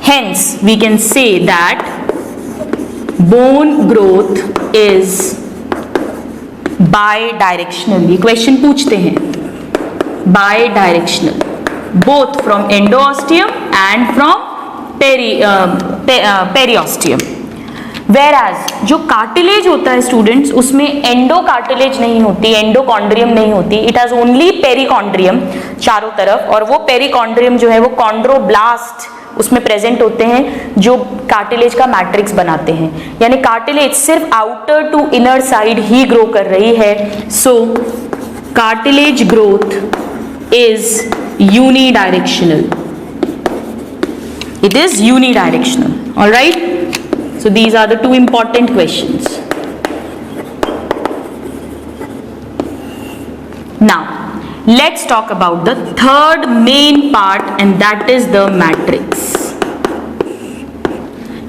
Hence we can say that bone growth is bidirectional. ये क्वेश्चन पूछते हैं, bidirectional both from endosteum and from periosteum. Whereas जो कार्टिलेज होता है स्टूडेंट्स, उसमें एंडो कार्टिलेज नहीं होती, एंडोकॉन्ड्रियम नहीं होती, इट हैज ओनली पेरिकॉन्ड्रियम चारों तरफ, और वो पेरिकॉन्ड्रियम जो है वो कॉन्ड्रोब्लास्ट उसमें प्रेजेंट होते हैं जो कार्टिलेज का मैट्रिक्स बनाते हैं। यानी कार्टिलेज सिर्फ आउटर टू इनर साइड ही ग्रो कर रही है। So cartilage growth is unidirectional, it is unidirectional. All right, so these are the two important questions. Now let's talk about the third main part, and that is the matrix.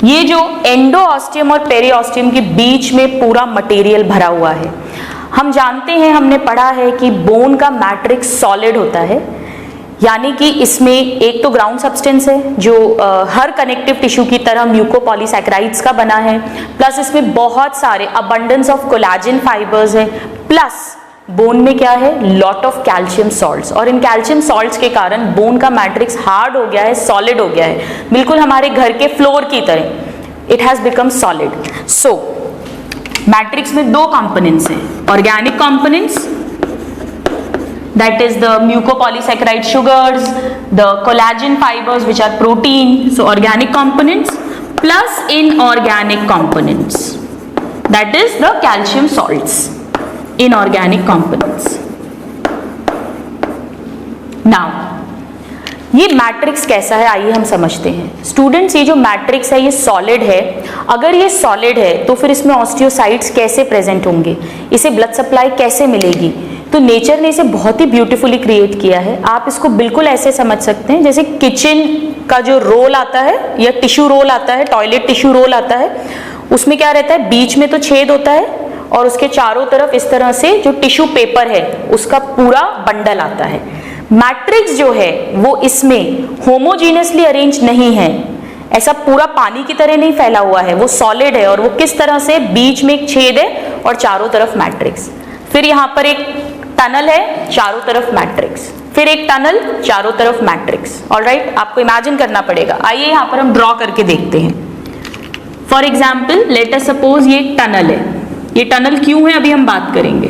ये जो एंडोऑस्टियम और पेरिऑस्टियम के बीच में पूरा material भरा हुआ है, हम जानते हैं, हमने पढ़ा है कि बोन का मैट्रिक्स सॉलिड होता है, यानी कि इसमें एक तो ग्राउंड सब्सटेंस है जो हर कनेक्टिव टिश्यू की तरह म्यूकोपॉलीसैकेराइड्स का बना है, प्लस इसमें बहुत सारे अबंडेंस ऑफ कोलेजन फाइबर्स है, प्लस बोन में क्या है, लॉट ऑफ कैल्शियम सॉल्ट्स, और इन कैल्शियम सॉल्ट्स के कारण बोन का मैट्रिक्स हार्ड हो गया है, सॉलिड हो गया है, बिल्कुल हमारे घर के फ्लोर की तरह, it has become solid. So matrix में दो कंपोनेंट्स हैं, organic components, that is the mucopolysaccharide sugars, the collagen fibers which are protein, so organic components, plus inorganic components, that is the calcium salts, inorganic components. Now ये matrix कैसा है, आइए हम समझते हैं। स्टूडेंट्स, ये जो मैट्रिक्स है ये सॉलिड है। अगर ये सॉलिड है तो फिर इसमें ऑस्टियोसाइट्स कैसे प्रेजेंट होंगे, इसे ब्लड सप्लाई कैसे मिलेगी? तो नेचर ने इसे बहुत ही ब्यूटीफुली क्रिएट किया है। आप इसको बिल्कुल ऐसे समझ सकते हैं जैसे किचन का जो रोल आता है या टिश्यू रोल आता है, टॉयलेट टिश्यू रोल आता है, उसमें क्या रहता है, बीच में तो छेद होता है और उसके चारों तरफ इस तरह से जो टिश्यू पेपर है उसका पूरा बंडल आता है। मैट्रिक्स जो है वो इसमें होमोजीनियसली अरेंज नहीं है, ऐसा पूरा पानी की तरह नहीं फैला हुआ है, वो सॉलिड है, और वो किस तरह से, बीच में एक छेद है और चारों तरफ मैट्रिक्स, फिर यहाँ पर एक टनल है, चारों तरफ मैट्रिक्स, फिर एक टनल, चारों तरफ मैट्रिक्स। ऑलराइट, आपको इमेजिन करना पड़ेगा। आइए यहाँ पर हम ड्रॉ करके देखते हैं। For example let us suppose ये एक टनल है। ये टनल क्यों है अभी हम बात करेंगे।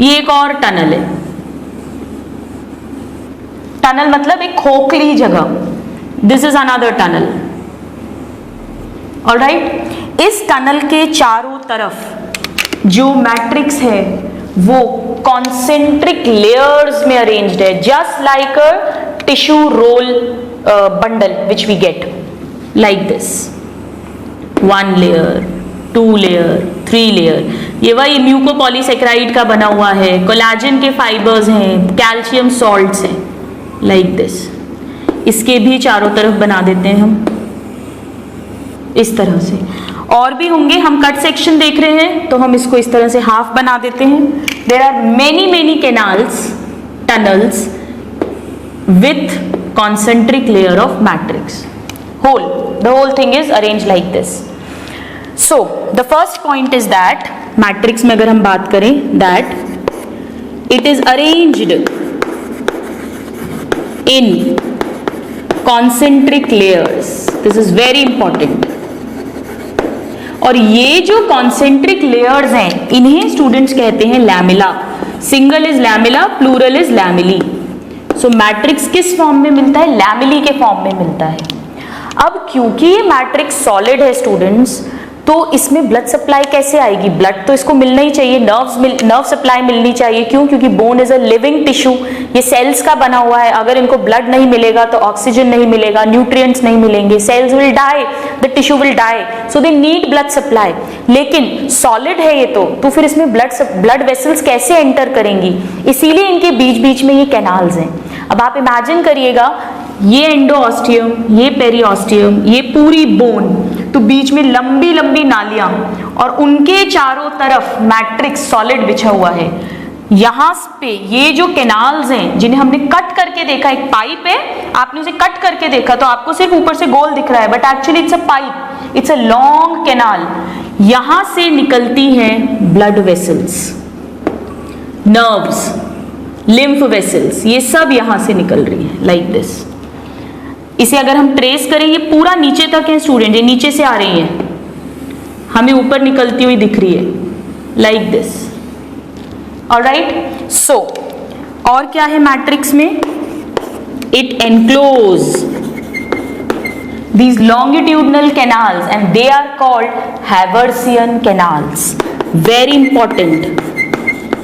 ये एक और टनल है। टनल मतलब एक खोखली जगह, this is another tunnel. Alright, इस टनल के चारों तरफ जो मैट्रिक्स है वो कॉन्सेंट्रिक लेयर्स में अरेंज्ड है, just like a tissue roll bundle which we get like this, 1 layer, 2 layer, 3 layer. ये वही म्यूकोपॉलीसैकेराइड का बना हुआ है, कोलेजन के फाइबर्स हैं, कैल्शियम सॉल्ट्स हैं, लाइक दिस। इसके भी चारों तरफ बना देते हैं हम इस तरह से, और भी होंगे। हम कट सेक्शन देख रहे हैं तो हम इसको इस तरह से हाफ बना देते हैं। There are many canals, tunnels with concentric layer of matrix, whole, the whole thing is arrange like this. So the first point is that matrix में अगर हम बात करें, that it is arranged in concentric layers, this is very important. और ये जो concentric layers हैं इन्हें स्टूडेंट्स कहते हैं lamella. Single is lamella, plural is lamellae. So matrix किस फॉर्म में मिलता है, लैमेली के फॉर्म में मिलता है। अब क्योंकि ये मैट्रिक्स सॉलिड है स्टूडेंट्स, तो इसमें ब्लड सप्लाई कैसे आएगी, ब्लड तो इसको मिलना ही चाहिए, नर्व सप्लाई मिलनी चाहिए। क्यों, क्योंकि bone is a living tissue, ये सेल्स का बना हुआ है। अगर इनको ब्लड नहीं मिलेगा तो ऑक्सीजन नहीं मिलेगा, न्यूट्रिएंट्स नहीं मिलेंगे, cells will die, the tissue will die, so they need blood supply. लेकिन सॉलिड है ये तो फिर इसमें ब्लड वेसल्स कैसे एंटर करेंगी, इसीलिए इनके बीच बीच में ये कैनाल्स हैं। अब आप इमेजिन करिएगा, ये एंडोऑस्टियम, ये पेरिऑस्टियम, ये पूरी बोन, तो बीच में लंबी लंबी नालियां और उनके चारों तरफ मैट्रिक्स सॉलिड बिछा हुआ है। यहां पे ये जो कैनाल्स हैं जिन्हें हमने कट करके देखा, एक पाइप है, आपने उसे कट करके देखा तो आपको सिर्फ ऊपर से गोल दिख रहा है, but actually it's a pipe, it's a long canal. यहां से निकलती हैं blood vessels, nerves, lymph vessels, ये सब यहां से निकल रही हैं लाइक दिस। इसे अगर हम ट्रेस करें, ये पूरा नीचे तक है स्टूडेंट, ये नीचे से आ रही है, हमें ऊपर निकलती हुई दिख रही है लाइक दिस। ऑलराइट, सो और क्या है मैट्रिक्स में? It enclose these longitudinal canals and they are called Haversian canals. Very important,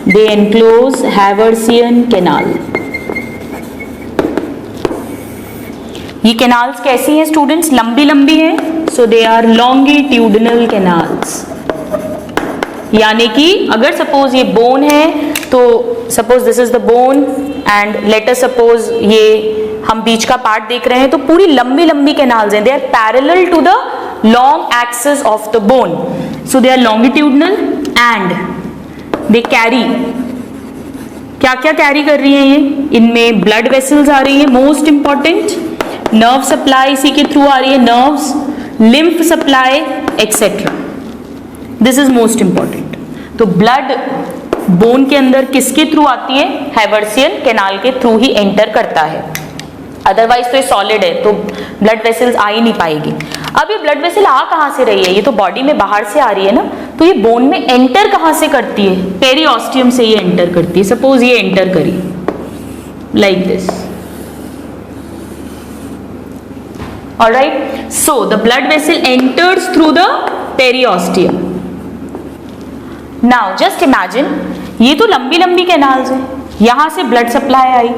they enclose Haversian canal. ये कैनाल्स कैसी हैं स्टूडेंट्स? लंबी लंबी हैं, so they are longitudinal canals. यानी कि अगर सपोज ये बोन है तो suppose this is the bone and let us suppose ये हम बीच का पार्ट देख रहे हैं, तो पूरी लंबी लंबी कैनाल्स हैं, they are parallel to the long axis of the bone, so they are longitudinal and they carry, क्या क्या कैरी कर रही हैं ये? इनमें ब्लड वेसल्स आ रही है, मोस्ट इंपॉर्टेंट, नर्व सप्लाई इसी के थ्रू आ रही है, nerves, lymph supply etcetera, this is most important. तो ब्लड बोन के अंदर किसके थ्रू आती है? हैवर्सियन कैनाल के थ्रू ही एंटर करता है, अदरवाइज तो ये सॉलिड है तो ब्लड वेसल्स आ ही नहीं पाएगी। अब ये ब्लड वेसल आ कहां से रही है? ये तो बॉडी में बाहर से आ रही है ना, तो ये बोन में एंटर कहां से करती है? पेरिओस्टियम से ये एंटर करती है। सपोज ये एंटर करी like this, alright, so the blood vessel enters through the periosteum. Now just imagine, ये तो लंबी लंबी कैनाल्स है, यहां से ब्लड सप्लाई आई,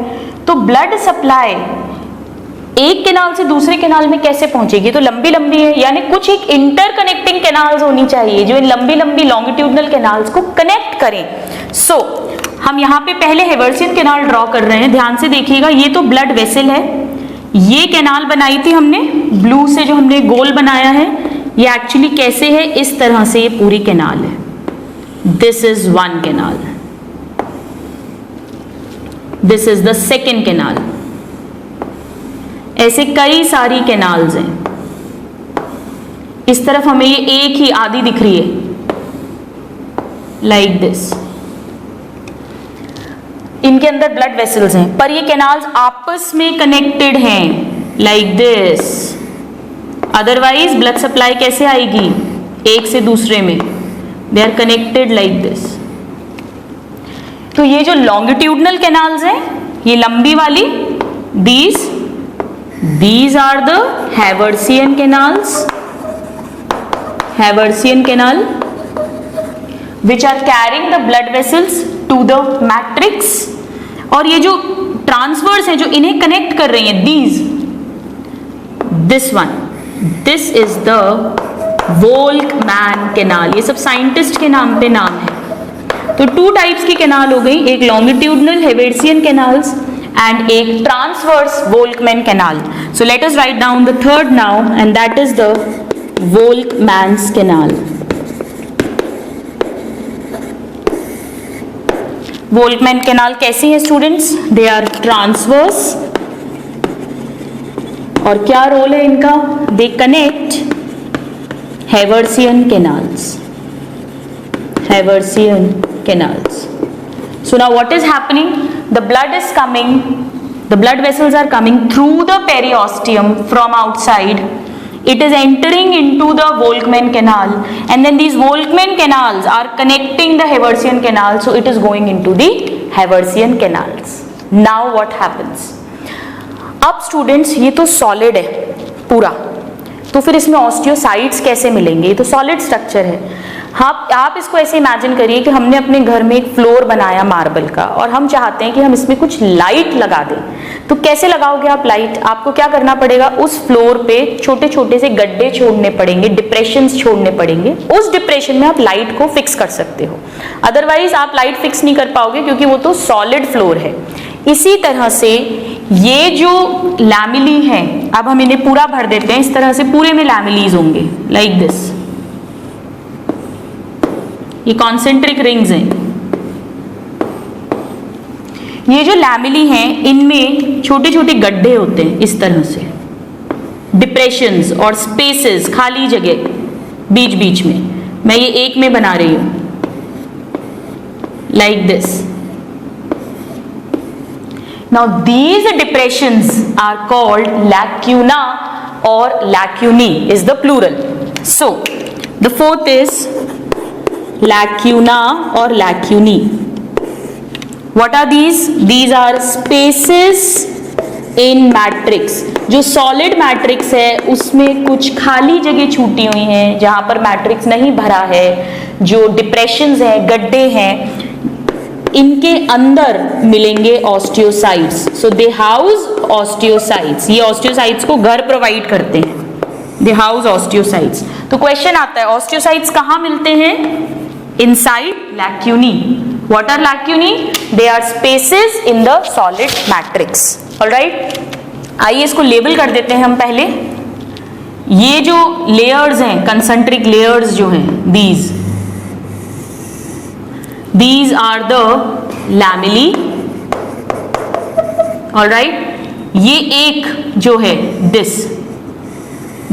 तो ब्लड सप्लाई एक कैनाल से दूसरे कैनाल में कैसे पहुंचेगी? तो लंबी लंबी है, यानी कुछ एक इंटरकनेक्टिंग कैनाल्स होनी चाहिए जो इन लंबी लंबी लॉन्गिट्यूडिनल कैनाल्स को कनेक्ट करें। सो हम यहाँ पे पहले हैवर्सियन कैनाल ड्रॉ कर रहे हैं, ध्यान से देखिएगा, ये तो ब्लड वेसल है, ये कैनाल बनाई थी हमने ब्लू से, जो हमने गोल बनाया है, ये एक्चुअली कैसे है? इस तरह से ये पूरी कैनाल है, this is one canal, this is the second canal, ऐसे कई सारी कैनाल्स हैं। इस तरफ हमें ये एक ही आधी दिख रही है लाइक दिस, इनके अंदर ब्लड वेसल्स हैं, पर ये कैनाल्स आपस में कनेक्टेड हैं like this, otherwise blood supply कैसे आएगी? एक से दूसरे में, they are connected like this. तो ये जो लॉन्गिट्यूडिनल कैनाल्स हैं, ये लंबी वाली, these are the Haversian canals, Haversian canal which are carrying the blood vessels to the matrix, और ये जो ट्रांसवर्स हैं जो इन्हें कनेक्ट कर रही हैं, this one, this is the Volkmann canal, ये सब साइंटिस्ट के नाम पे नाम है। तो टू टाइप्स की कैनाल हो गई, एक लॉन्गिट्यूडिनल हैवर्सियन कैनाल्स and एक transverse Volkmann canal. So let us write down the third now, and that is the Volkmann's canal. Volkmann canal कैसी है स्टूडेंट्स? They are transverse, और क्या रोल है इनका? They connect Haversian canals. Haversian canals. So now what is happening? The blood is coming, the blood vessels are coming through the periosteum from outside. It is entering into the Volkmann canal, and then these Volkmann canals are connecting the Haversian canal, so it is going into the Haversian canals. Now what happens? अब students ये तो solid है पूरा, तो फिर इसमें osteocytes कैसे मिलेंगे? ये तो सॉलिड स्ट्रक्चर है। हाँ, आप इसको ऐसे इमेजिन करिए कि हमने अपने घर में एक फ्लोर बनाया मार्बल का, और हम चाहते हैं कि हम इसमें कुछ लाइट लगा दें। तो कैसे लगाओगे आप लाइट? आपको क्या करना पड़ेगा? उस फ्लोर पे छोटे छोटे से गड्ढे छोड़ने पड़ेंगे, डिप्रेशंस छोड़ने पड़ेंगे, उस डिप्रेशन में आप लाइट को फिक्स कर सकते हो। अदरवाइज आप लाइट फिक्स नहीं कर पाओगे, क्योंकि वो तो सॉलिड फ्लोर है। इसी तरह से ये जो लैमिली हैं, अब हम इन्हें पूरा भर देते हैं, इस तरह से पूरे में लैमिलीज होंगे लाइक दिस, ये कॉन्सेंट्रिक रिंग्स हैं, ये जो लैमेली हैं इनमें छोटे छोटे गड्ढे होते हैं इस तरह से, डिप्रेशंस और स्पेसेस, खाली जगह बीच बीच में। मैं ये एक में बना रही हूं, like this. Now these depressions are called lacuna और lacunae is the plural. So the fourth is lacuna और lacunae. What are these? These are spaces in matrix। जो solid matrix है उसमें कुछ खाली जगह छूटी हुई हैं जहां पर मैट्रिक्स नहीं भरा है, जो डिप्रेशंस हैं, गड्ढे हैं, इनके अंदर मिलेंगे ऑस्टियोसाइट्स। सो दे हाउस ऑस्टियोसाइट्स। ये ऑस्टियोसाइट्स को घर प्रोवाइड करते हैं, दे हाउस ऑस्टियोसाइट्स। तो क्वेश्चन आता है ऑस्टियोसाइट्स कहाँ मिलते हैं? Inside लैक्यूनी। What are lacunae? They are spaces in the solid matrix. All right? आइए इसको लेबल कर देते हैं हम पहले। ये जो लेयर्स हैं, कंसेंट्रिक लेयर्स जो हैं, these are the lamellae. All right? ये एक जो है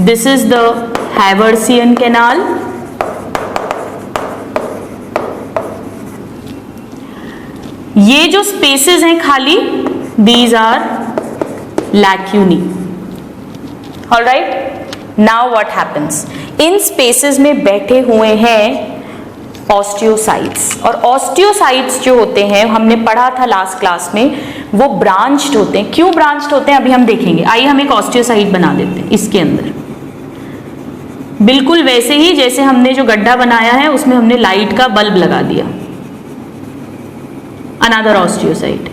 this is the Haversian canal. ये जो स्पेसेस हैं खाली, these are lacunae. Alright, now what happens? इन स्पेसेस में बैठे हुए हैं ऑस्टियोसाइट्स, और ऑस्टियोसाइट्स जो होते हैं, हमने पढ़ा था लास्ट क्लास में, वो ब्रांच्ड होते हैं। क्यों ब्रांच्ड होते हैं अभी हम देखेंगे। आइए हम एक ऑस्टियोसाइट बना देते हैं इसके अंदर, बिल्कुल वैसे ही जैसे हमने जो गड्ढा बनाया है उसमें हमने लाइट का बल्ब लगा दिया। Another osteocyte.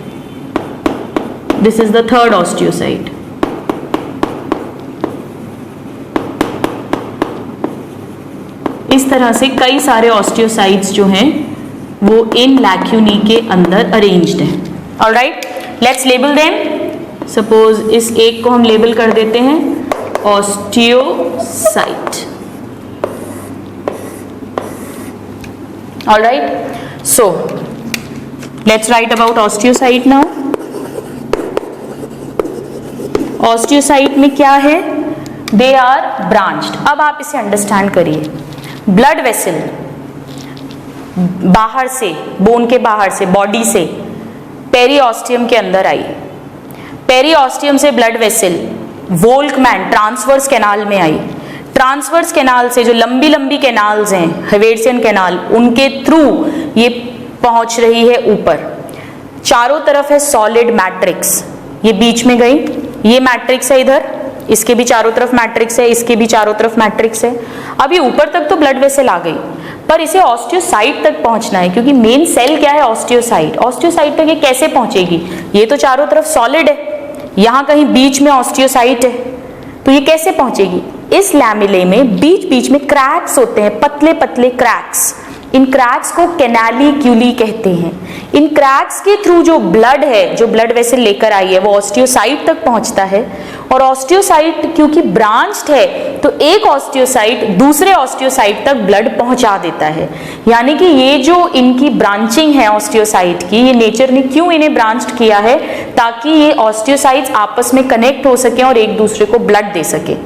This is the third osteocyte. इस तरह से कई सारे ऑस्टियोसाइट्स जो हैं वो इन लैक्यूनी के अंदर अरेंज्ड हैं। Alright, let's label them. Suppose इस एक को हम लेबल कर देते हैं osteocyte. Alright, so let's write about osteocyte now. Osteocyte में क्या है? They are branched. अब आप इसे अंडरस्टैंड करिए। ब्लड वेसल बाहर से, बोन के बाहर से, बॉडी से पेरीऑस्टियम के अंदर आई। पेरीऑस्टियम से blood vessel Volkmann transverse canal में आई। ट्रांसवर्स कैनाल से जो लंबी लंबी कैनाल्स हैं, हेवेर्सियन कैनाल, उनके थ्रू ये पहुंच रही है ऊपर। चारों तरफ है सॉलिड मैट्रिक्स, ये बीच में गई, ये मैट्रिक्स है इधर, इसके भी चारों तरफ मैट्रिक्स है, इसके भी चारों तरफ मैट्रिक्स है। अब ये ऊपर तक तो ब्लड वेसल आ गई, पर इसे ऑस्टियोसाइट तक पहुंचना है, क्योंकि मेन सेल क्या है? ऑस्टियोसाइट। ऑस्टियोसाइट तक ये कैसे पहुंचेगी? ये तो चारों तरफ सॉलिड है, यहां कहीं बीच में ऑस्टियोसाइट है, तो ये कैसे पहुंचेगी? इस लैमेले में बीच बीच में क्रैक्स होते हैं, पतले पतले क्रैक्स। इन क्रैक्स को कैनालिक्यूली कहते हैं। इन क्रैक्स के थ्रू जो ब्लड है, जो ब्लड वेसल लेकर आई है, वो ऑस्टियोसाइट तक पहुंचता है। और ऑस्टियोसाइट क्योंकि ब्रांच्ड है, तो एक ऑस्टियोसाइट दूसरे ऑस्टियोसाइट तक ब्लड पहुंचा देता है। यानी कि ये जो इनकी ब्रांचिंग है ऑस्टियोसाइट की, ये नेचर ने क्यों इन्हें ब्रांच्ड किया है? ताकि ये ऑस्टियोसाइट्स आपस में कनेक्ट हो सके और एक दूसरे को ब्लड दे सके।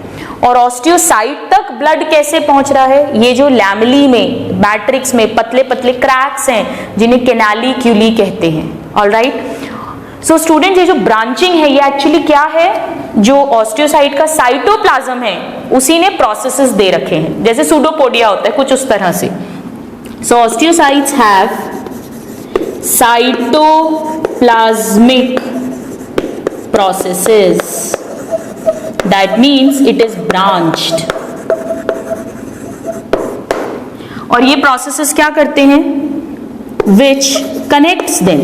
और ऑस्टियोसाइट तक ब्लड कैसे पहुंच रहा है? ये जो लैमेली में, मैट्रिक्स में पतले पतले क्रैक्स हैं, जिन्हें कैनालिक्यूली कहते हैं। ऑलराइट, सो स्टूडेंट, ये जो ब्रांचिंग है ये एक्चुअली क्या है? जो ऑस्टियोसाइट का साइटोप्लाज्म है उसी ने प्रोसेसेस दे रखे हैं, जैसे सूडोपोडिया होता है कुछ उस तरह से। So osteocytes have cytoplasmic processes, that means it is branched। और ये प्रोसेसेस क्या करते हैं? which connects them।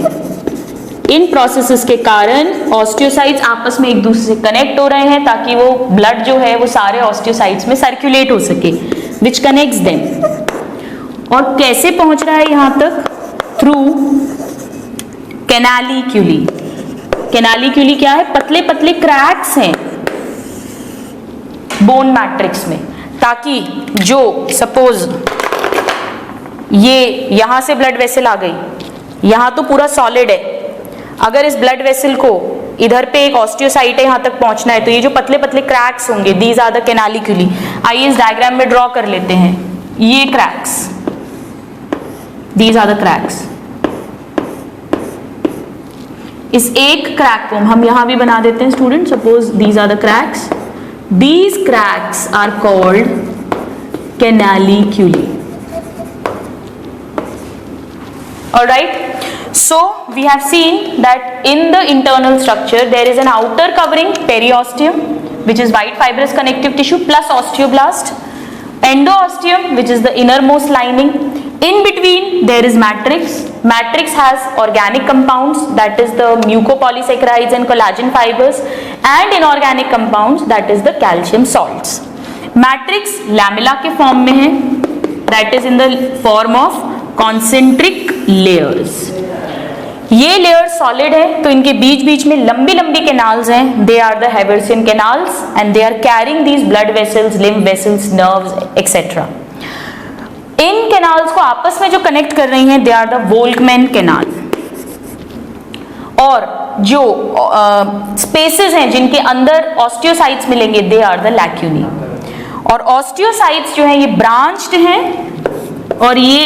In processes के कारण ऑस्टियोसाइट्स आपस में एक दूसरे से कनेक्ट हो रहे हैं ताकि वो ब्लड जो है वो सारे ऑस्टियोसाइट्स में सर्कुलेट हो सके, which connects them। और कैसे पहुंच रहा है यहां तक? थ्रू कैनालिक्यूली। कैनालिक्यूली क्या है? पतले पतले क्रैक्स हैं बोन मैट्रिक्स में, ताकि जो सपोज ये यहां से ब्लड वेसल आ गई, यहां तो पूरा सॉलिड है, अगर इस ब्लड वेसल को इधर पे एक ऑस्टियोसाइट है, यहां तक पहुंचना है, तो ये जो पतले पतले क्रैक्स होंगे, दीज आर द कैनालिक्यूली। आइए इस डायग्राम में ड्रॉ कर लेते हैं। ये cracks, these are the cracks. इस एक क्रैक को हम यहां भी बना देते हैं student. Suppose these are the cracks, these cracks are called canaliculi. Alright, so we have seen that in the internal structure there is an outer covering periosteum, which is white fibrous connective tissue plus osteoblast, endosteum which is the innermost lining. In between there is matrix. Matrix has organic compounds, that is the mucopolysaccharides and collagen fibers, and inorganic compounds, that is the calcium salts. Matrix lamella के form में है, that is in the form of concentric layers. ये layer solid है, तो इनके बीच बीच में लंबी लंबी कैनाल्स हैं, they are the Haversian canals and they are carrying these blood vessels, lymph vessels, nerves etcetera. इन कैनाल्स को आपस में जो कनेक्ट कर रही हैं, they are the Volkmann canal. और जो स्पेसेस हैं जिनके अंदर ऑस्टियोसाइट्स मिलेंगे, दे आर द लैक्यूनी। और ऑस्टियोसाइट्स जो हैं ये ब्रांच्ड हैं और ये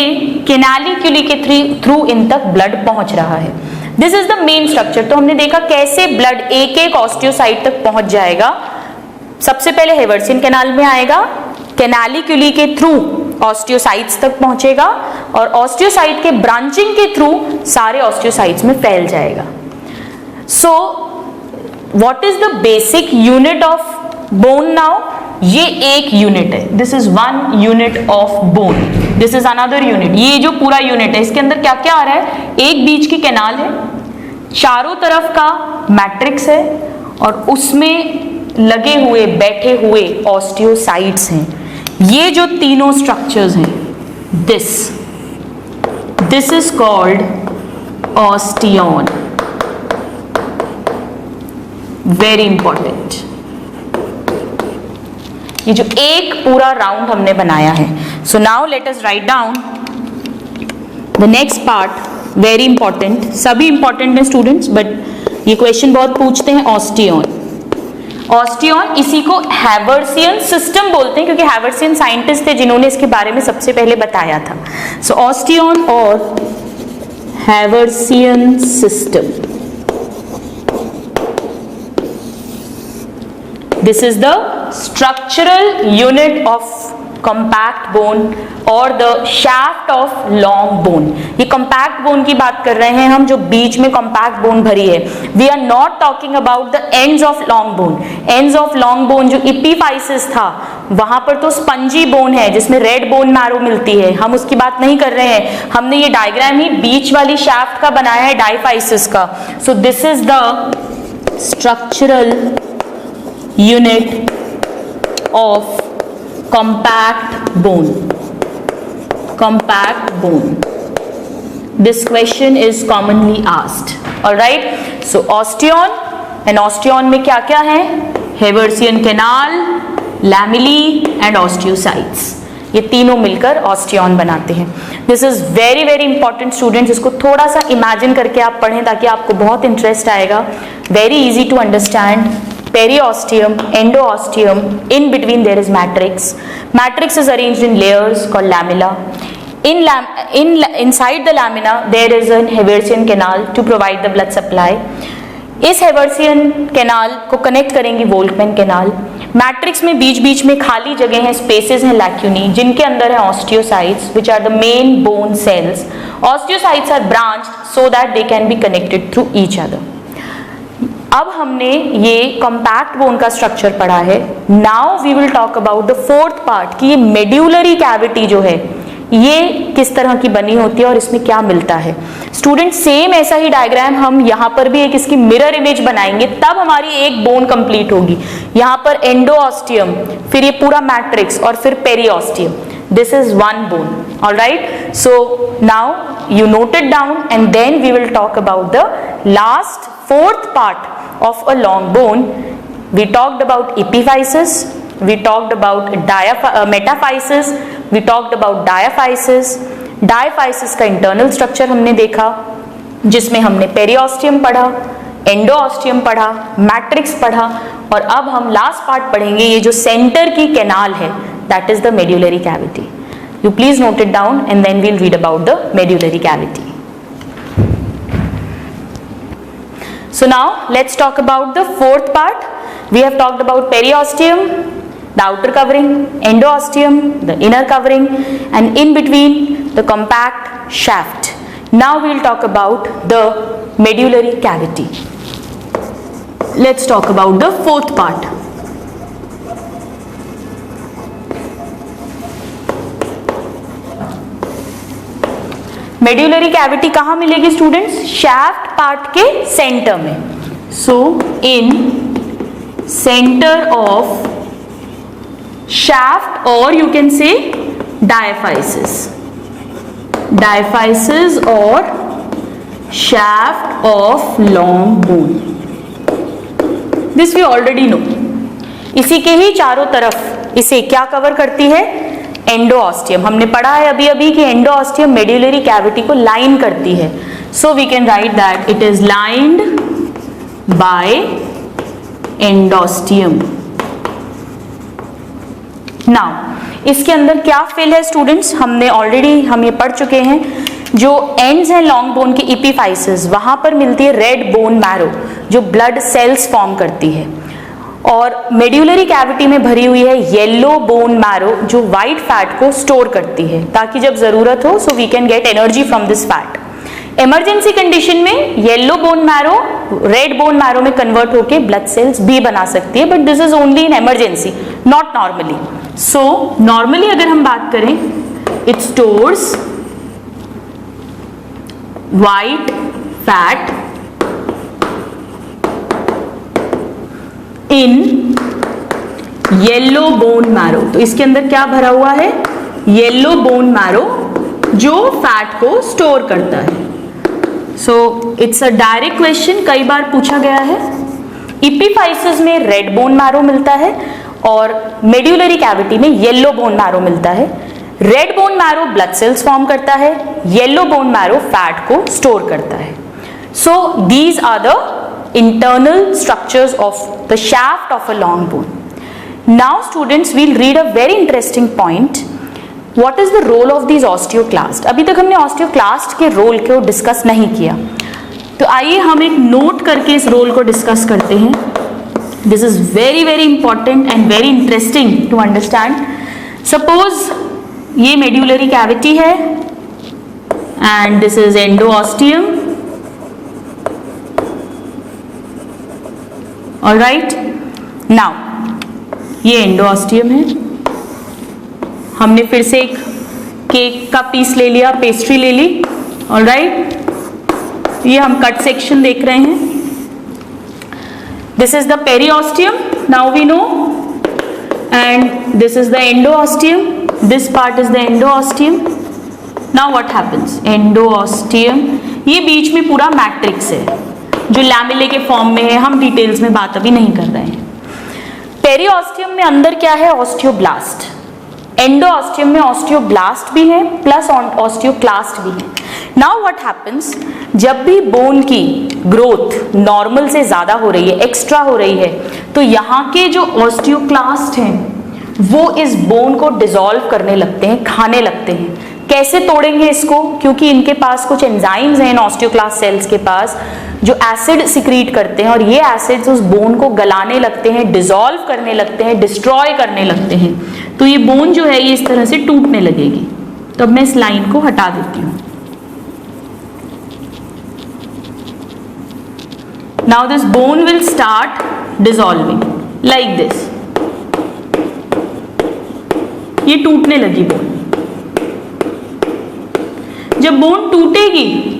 कैनालिक्यूली के थ्रू इन तक ब्लड पहुंच रहा है। This is the main structure. तो हमने देखा कैसे ब्लड एक एक ऑस्टियोसाइट तक पहुंच जाएगा। सबसे पहले हेवर्सियन कैनाल में आएगा, कैनालिक्यूली के थ्रू ऑस्टियोसाइट्स तक पहुंचेगा और ऑस्टियोसाइट के ब्रांचिंग के थ्रू सारे ऑस्टियोसाइट्स में फैल जाएगा। So what is the basic unit of bone now? ये एक यूनिट है, this is one unit of bone, this is another unit. ये जो पूरा यूनिट है इसके अंदर क्या क्या आ रहा है? एक बीच की कैनाल है, चारों तरफ का मैट्रिक्स है और उसमें लगे हुए बैठे हुए ऑस्टियोसाइट्स हैं। ये जो तीनों स्ट्रक्चर्स हैं, this is called osteon. Very important. ये जो एक पूरा राउंड हमने बनाया है। So now let us write down the next part, very important. सभी इंपॉर्टेंट हैं स्टूडेंट्स, बट ये क्वेश्चन बहुत पूछते हैं। ऑस्टियन, ऑस्टियन इसी को हैवर्सियन सिस्टम बोलते हैं क्योंकि हैवर्सियन साइंटिस्ट थे जिन्होंने इसके बारे में सबसे पहले बताया था। सो ऑस्टियन और Haversian system, this is the structural unit of compact bone or the shaft of long bone। ये compact bone की बात कर रहे हैं हम, जो बीच में compact bone भरी है। We are not talking about the ends of long bone। ends of long bone जो epiphysis था, वहां पर तो spongy bone है जिसमें red bone marrow मिलती है, हम उसकी बात नहीं कर रहे हैं। हमने ये डायग्राम ही बीच वाली shaft का बनाया है, डायफाइसिस का। So this is the structural unit of compact bone। compact bone, this question is commonly asked। alright, so osteon, and osteon में क्या क्या है? हेवर्सियन कैनाल, लैमेली एंड ऑस्टियोसाइट्स, ये तीनों मिलकर ऑस्टियन बनाते हैं। This is very very important students. इसको थोड़ा सा इमेजिन करके आप पढ़ें ताकि आपको बहुत इंटरेस्ट आएगा। Very easy to understand. Periosteum, endosteum, in between there is matrix. Matrix is arranged in layers called lamella. Inside the lamina there is a Haversian canal to provide the blood supply. इस Haversian canal को connect करेंगी Volkmann canal। Matrix में बीच बीच में खाली जगह है, spaces हैं लैक्यूनी, जिनके अंदर है osteocytes which are the main bone cells. Osteocytes are branched so that they can be connected through each other। अब हमने ये कॉम्पैक्ट बोन का स्ट्रक्चर पढ़ा है। Now we will talk about the fourth part कि ये मेड्यूलरी कैविटी जो है ये किस तरह की बनी होती है और इसमें क्या मिलता है। स्टूडेंट सेम ऐसा ही डायग्राम हम यहाँ पर भी एक इसकी मिरर इमेज बनाएंगे, तब हमारी एक बोन कंप्लीट होगी। यहाँ पर एंडोऑस्टियम, फिर ये पूरा मैट्रिक्स और फिर periosteum. This is one bone, all right? So now you note it down and then we will talk about the last fourth part of a long bone. We talked about epiphysis, we talked about metaphysis, we talked about diaphysis। diaphysis का internal structure हमने देखा। जिसमें हमने periosteum पढ़ा, एंडोऑस्टियम पढ़ा, matrix पढ़ा, और अब हम लास्ट पार्ट पढ़ेंगे ये जो सेंटर की कैनाल है, that is the medullary cavity. You please note it down and then we'll read about the medullary cavity. So now let's talk about the fourth part. We have talked about periosteum, the outer covering, endosteum, the inner covering, and in between the compact shaft. Now we'll talk about the medullary cavity. Let's talk about the fourth part. Medullary cavity कहाँ मिलेगी students? Shaft part के center में. So in center of shaft, और you can say diaphysis, diaphysis और shaft of long bone. This we already know. इसी के ही चारों तरफ इसे क्या कवर करती है? एंडोऑस्टियम. हमने पढ़ा है अभी अभी कि एंडोऑस्टियम मेड्यूलरी कैविटी को लाइन करती है. So we can write that it is lined by endosteum. Now इसके अंदर क्या फिल है स्टूडेंट्स? हमने ऑलरेडी हम ये पढ़ चुके हैं. जो एंड्स हैं लॉन्ग बोन के इपीफाइसिस, वहां पर मिलती है रेड बोन मैरो जो ब्लड सेल्स फॉर्म करती है, और मेड्यूलरी कैविटी में भरी हुई है येलो बोन मैरो जो व्हाइट फैट को स्टोर करती है ताकि जब जरूरत हो so we can get energy from this fat. Emergency condition में yellow bone marrow red bone marrow में कन्वर्ट होकर ब्लड सेल्स भी बना सकती है, but this is only in emergency, not normally. So normally अगर हम बात करें, it stores white fat in yellow bone marrow. तो इसके अंदर क्या भरा हुआ है? येलो बोन मैरो जो फैट को स्टोर करता है. So it's a direct question, कई बार पूछा गया है. इपीफाइसिस में रेड बोन मैरो मिलता है और मेड्यूलरी कैविटी में येलो बोन मैरो मिलता है. Red bone marrow blood cells form करता है, येलो बोन मैरो फैट को स्टोर करता है. So these are the internal structures of the shaft of a long bone. Now students, we'll read a very interesting point. What is the role of these osteoclast? अभी तक हमने osteoclast के role को discuss नहीं किया, तो आइए हम एक नोट करके इस रोल को डिस्कस करते हैं. This is very very important and very interesting to understand. Suppose ये medullary cavity है and this is endosteum. Alright, now ये एंडोऑस्टियम है. हमने फिर से एक केक का पीस ले लिया, पेस्ट्री ले ली. ऑलराइट, ये हम कट सेक्शन देख रहे हैं. This is the periosteum, now we know, and this is the endosteum. This part is the endosteum. Now what happens? Endosteum, ये बीच में पूरा मैट्रिक्स है जो लैमेले के फॉर्म में है. हम डिटेल्स में बात अभी नहीं कर रहे हैं. पेरियोस्टियम में अंदर क्या है? ऑस्टियोब्लास्ट. एंडोऑस्टियम में ऑस्टियोब्लास्ट भी है प्लस ऑस्टियोक्लास्ट भी है. Now what happens? जब भी बोन की ग्रोथ नॉर्मल से ज्यादा हो रही है, एक्स्ट्रा हो रही है, तो यहाँ के जो ऑस्टियोक्लास्ट हैं वो इस बोन को डिसॉल्व करने लगते हैं, खाने लगते हैं. कैसे तोड़ेंगे इसको? क्योंकि इनके पास कुछ एंजाइम्स हैं इन ऑस्टियोक्लास्ट सेल्स के पास जो एसिड सिक्रीट करते हैं, और ये एसिड्स उस बोन को गलाने लगते हैं, डिसॉल्व करने लगते हैं, डिस्ट्रॉय करने लगते हैं. तो ये बोन जो है ये इस तरह से टूटने लगेगी. तो अब मैं इस लाइन को हटा देती हूँ. Now this bone will start dissolving like this. ये टूटने लगी बोन. जब बोन टूटेगी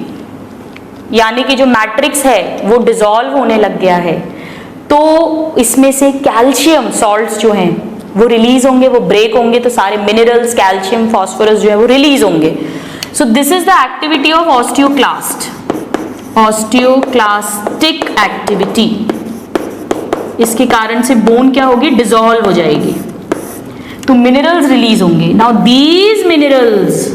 यानी कि जो मैट्रिक्स है वो डिसॉल्व होने लग गया है, तो इसमें से कैल्शियम सॉल्ट्स जो हैं वो रिलीज होंगे, वो ब्रेक होंगे, तो सारे मिनरल्स, कैल्शियम, फास्फोरस जो है वो रिलीज होंगे. सो this is the activity of osteoclast, osteoclastic activity. इसके कारण से बोन क्या होगी? डिसॉल्व हो जाएगी, तो मिनरल्स रिलीज होंगे. नाउ दीज मिनरल्स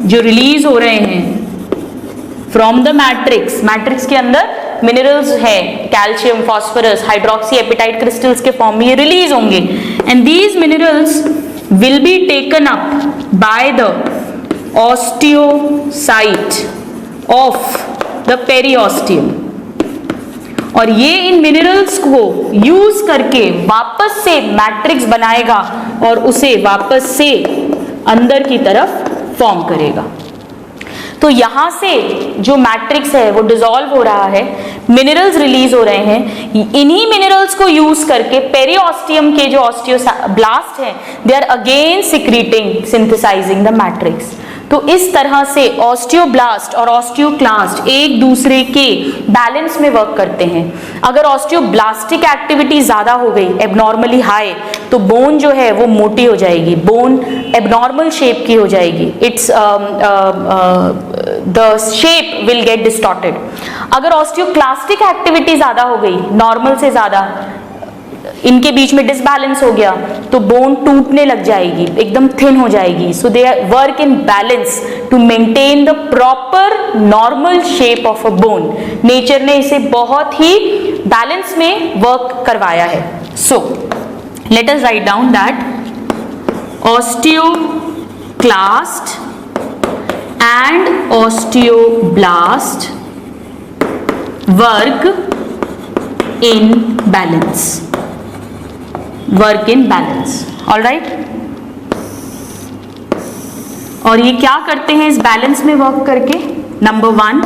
जो रिलीज हो रहे हैं फ्रॉम द मैट्रिक्स, मैट्रिक्स के अंदर मिनरल्स है, calcium, phosphorus, hydroxy apatite crystals के फॉर्म में ये रिलीज होंगे, and these minerals will be taken up by the osteocyte of the periosteum, और ये इन मिनरल्स को यूज करके वापस से मैट्रिक्स बनाएगा और उसे वापस से अंदर की तरफ फॉर्म करेगा। तो यहां से जो मैट्रिक्स है वो डिसॉल्व हो रहा है, मिनरल्स रिलीज हो रहे हैं, इन्हीं मिनरल्स को यूज करके पेरिऑस्टियम के जो ऑस्टियोब्लास्ट हैं they are again secreting, synthesising the matrix. तो इस तरह से ऑस्टियोब्लास्ट और ऑस्टियोक्लास्ट एक दूसरे के बैलेंस में वर्क करते हैं। अगर ऑस्टियोब्लास्टिक एक्टिविटी ज्यादा हो गई, एबनॉर्मली हाई, तो बोन जो है वो मोटी हो जाएगी, बोन एबनॉर्मल शेप की हो जाएगी, it's the shape will get distorted. अगर ऑस्टियोक्लास्टिक एक्टिविटी ज्यादा हो गई, नॉर्मल से ज्यादा, इनके बीच में डिसबैलेंस हो गया, तो बोन टूटने लग जाएगी, एकदम थिन हो जाएगी। So they work in balance to maintain the proper normal shape of a bone. Nature ने इसे बहुत ही बैलेंस में वर्क करवाया है। So let us write down that osteoclast and osteoblast work in balance, work in balance, alright. और ये क्या करते हैं इस बैलेंस में वर्क करके? नंबर 1,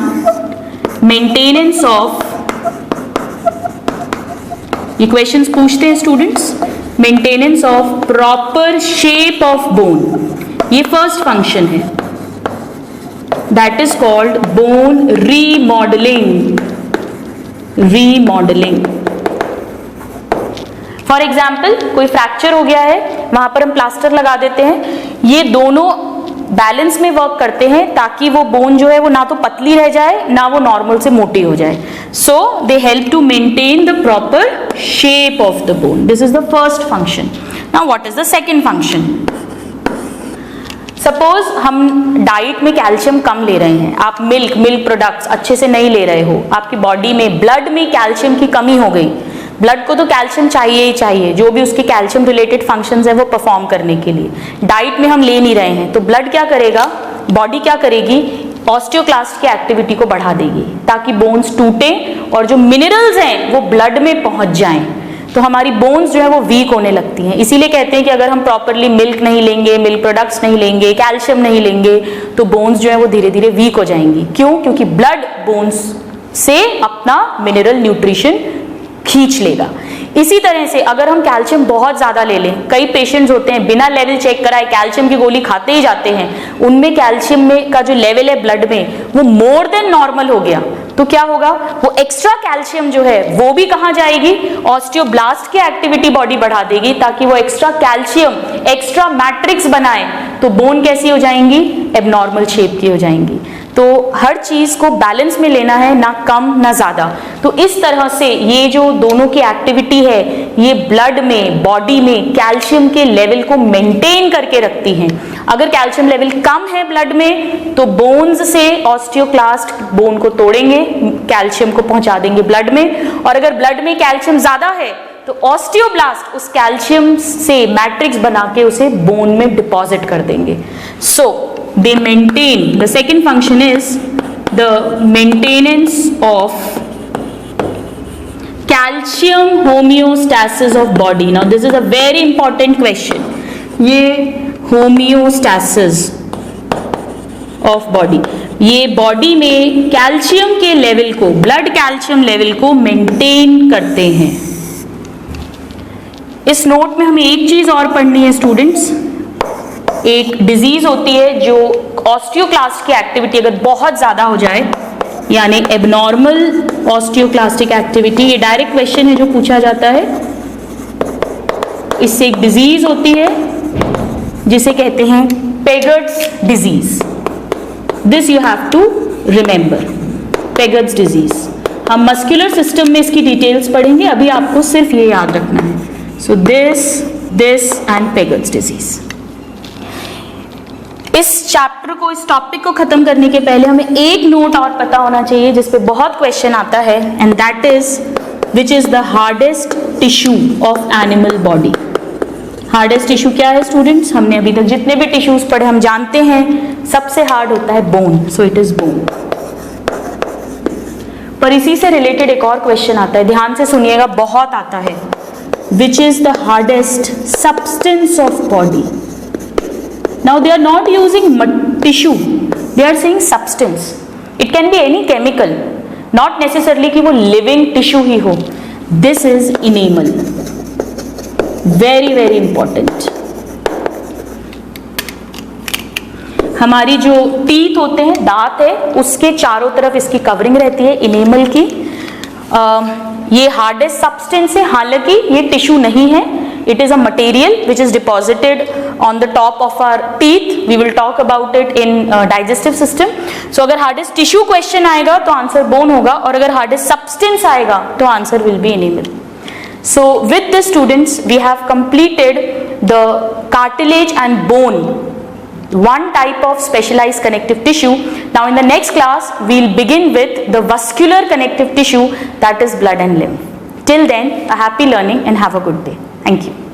मेंटेनेंस ऑफ, ये क्वेश्चंस पूछते हैं students, maintenance of proper shape of bone, ये फर्स्ट फंक्शन है, that is called bone remodelling, remodelling. For example कोई फ्रैक्चर हो गया है, वहां पर हम प्लास्टर लगा देते हैं, ये दोनों बैलेंस में वर्क करते हैं ताकि वो बोन जो है वो ना तो पतली रह जाए ना वो नॉर्मल से मोटी हो जाए। So they help to maintain the proper shape of the bone, this is the first function. Now what is the second function? Suppose हम डाइट में कैल्शियम कम ले रहे हैं, आप मिल्क प्रोडक्ट्स अच्छे से नहीं ले रहे हो, आपकी बॉडी में ब्लड में कैल्शियम की कमी हो गई। ब्लड को तो कैल्शियम चाहिए ही चाहिए, जो भी उसके कैल्शियम रिलेटेड फंक्शंस है वो परफॉर्म करने के लिए। डाइट में हम ले नहीं रहे हैं, तो ब्लड क्या करेगा, बॉडी क्या करेगी, ऑस्टियोक्लास्ट की एक्टिविटी को बढ़ा देगी ताकि बोन्स टूटे और जो मिनरल्स हैं वो ब्लड में पहुंच जाएं, तो हमारी बोन्स जो है वो वीक होने लगती हैं। इसीलिए कहते हैं कि अगर हम प्रॉपरली मिल्क नहीं लेंगे, मिल्क प्रोडक्ट्स नहीं लेंगे, कैल्शियम नहीं लेंगे, तो बोन्स जो है वो धीरे धीरे वीक हो जाएंगी। क्यों? क्योंकि ब्लड बोन्स से अपना मिनरल न्यूट्रिशन खींच लेगा। इसी तरह से अगर हम कैल्शियम बहुत ज्यादा ले लें, कई पेशेंट्स होते हैं बिना लेवल चेक कराए कैल्शियम की गोली खाते ही जाते हैं, उनमें कैल्शियम में का जो लेवल है ब्लड में वो मोर देन नॉर्मल हो गया, तो क्या होगा, वो एक्स्ट्रा कैल्शियम जो है वो भी कहां जाएगी, ऑस्टियोब्लास्ट की एक्टिविटी बॉडी बढ़ा देगी ताकि वो एक्स्ट्रा कैल्शियम, एक्स्ट्रा मैट्रिक्स बनाए, तो बोन कैसी हो जाएंगी, एबनॉर्मल शेप की हो जाएंगी। तो हर चीज को बैलेंस में लेना है, ना कम ना ज्यादा। तो इस तरह से ये जो दोनों की एक्टिविटी है ये ब्लड में, बॉडी में कैल्शियम के लेवल को मेंटेन करके रखती हैं। अगर कैल्शियम लेवल कम है ब्लड में तो बोन्स से ऑस्टियोक्लास्ट बोन को तोड़ेंगे, कैल्शियम को पहुंचा देंगे ब्लड में, और अगर ब्लड में कैल्शियम ज्यादा है तो ऑस्टियोब्लास्ट उस कैल्शियम से मैट्रिक्स बना के उसे बोन में डिपॉजिट कर देंगे। सो they maintain, the second function is the maintenance of calcium homeostasis of body. Now this is a very important question. ये homeostasis of body, ये बॉडी में कैल्शियम के लेवल को, ब्लड कैल्शियम लेवल को maintain करते हैं। इस नोट में हमें एक चीज और पढ़नी है स्टूडेंट्स, एक डिजीज होती है जो ऑस्टियोक्लास्ट की एक्टिविटी अगर बहुत ज्यादा हो जाए, यानी एबनॉर्मल ऑस्टियोक्लास्टिक एक्टिविटी, ये डायरेक्ट क्वेश्चन है जो पूछा जाता है। इससे एक डिजीज होती है जिसे कहते हैं Paget's disease. This you have to remember, Paget's disease. हम मस्कुलर सिस्टम में इसकी डिटेल्स पढ़ेंगे, अभी आपको सिर्फ ये याद रखना है। So this and Paget's disease. इस चैप्टर को, इस टॉपिक को खत्म करने के पहले हमें एक नोट और पता होना चाहिए जिस पे बहुत क्वेश्चन आता है, and that is which is the hardest tissue of animal body. Hardest tissue क्या है स्टूडेंट्स? हमने अभी तक जितने भी टिश्यूज पढ़े हम जानते हैं सबसे हार्ड होता है bone, so it is bone. पर इसी से रिलेटेड एक और क्वेश्चन आता है, ध्यान से सुनिएगा, बहुत आता है। Which is the hardest substance of body? Now they are not using tissue, they are saying substance. It can be any chemical, not necessarily कि वो लिविंग टिश्यू ही हो। This is enamel, very very important. हमारी जो teeth होते हैं, दांत है, उसके चारों तरफ इसकी कवरिंग रहती है इनेमल की। ये हार्डेस्ट सब्सटेंस है, हालांकि ये टिश्यू नहीं है, it is a material which is deposited on the top of our teeth. We will talk about it in digestive system. So अगर हार्डेस्ट टिश्यू क्वेश्चन आएगा तो आंसर बोन होगा, और अगर हार्डेस्ट सब्सटेंस आएगा तो answer will be enamel. So with this students, we have completed the cartilage and bone, one type of specialized connective tissue. Now in the next class, we'll begin with the vascular connective tissue, that is blood and lymph. Till then, a happy learning and have a good day. Thank you.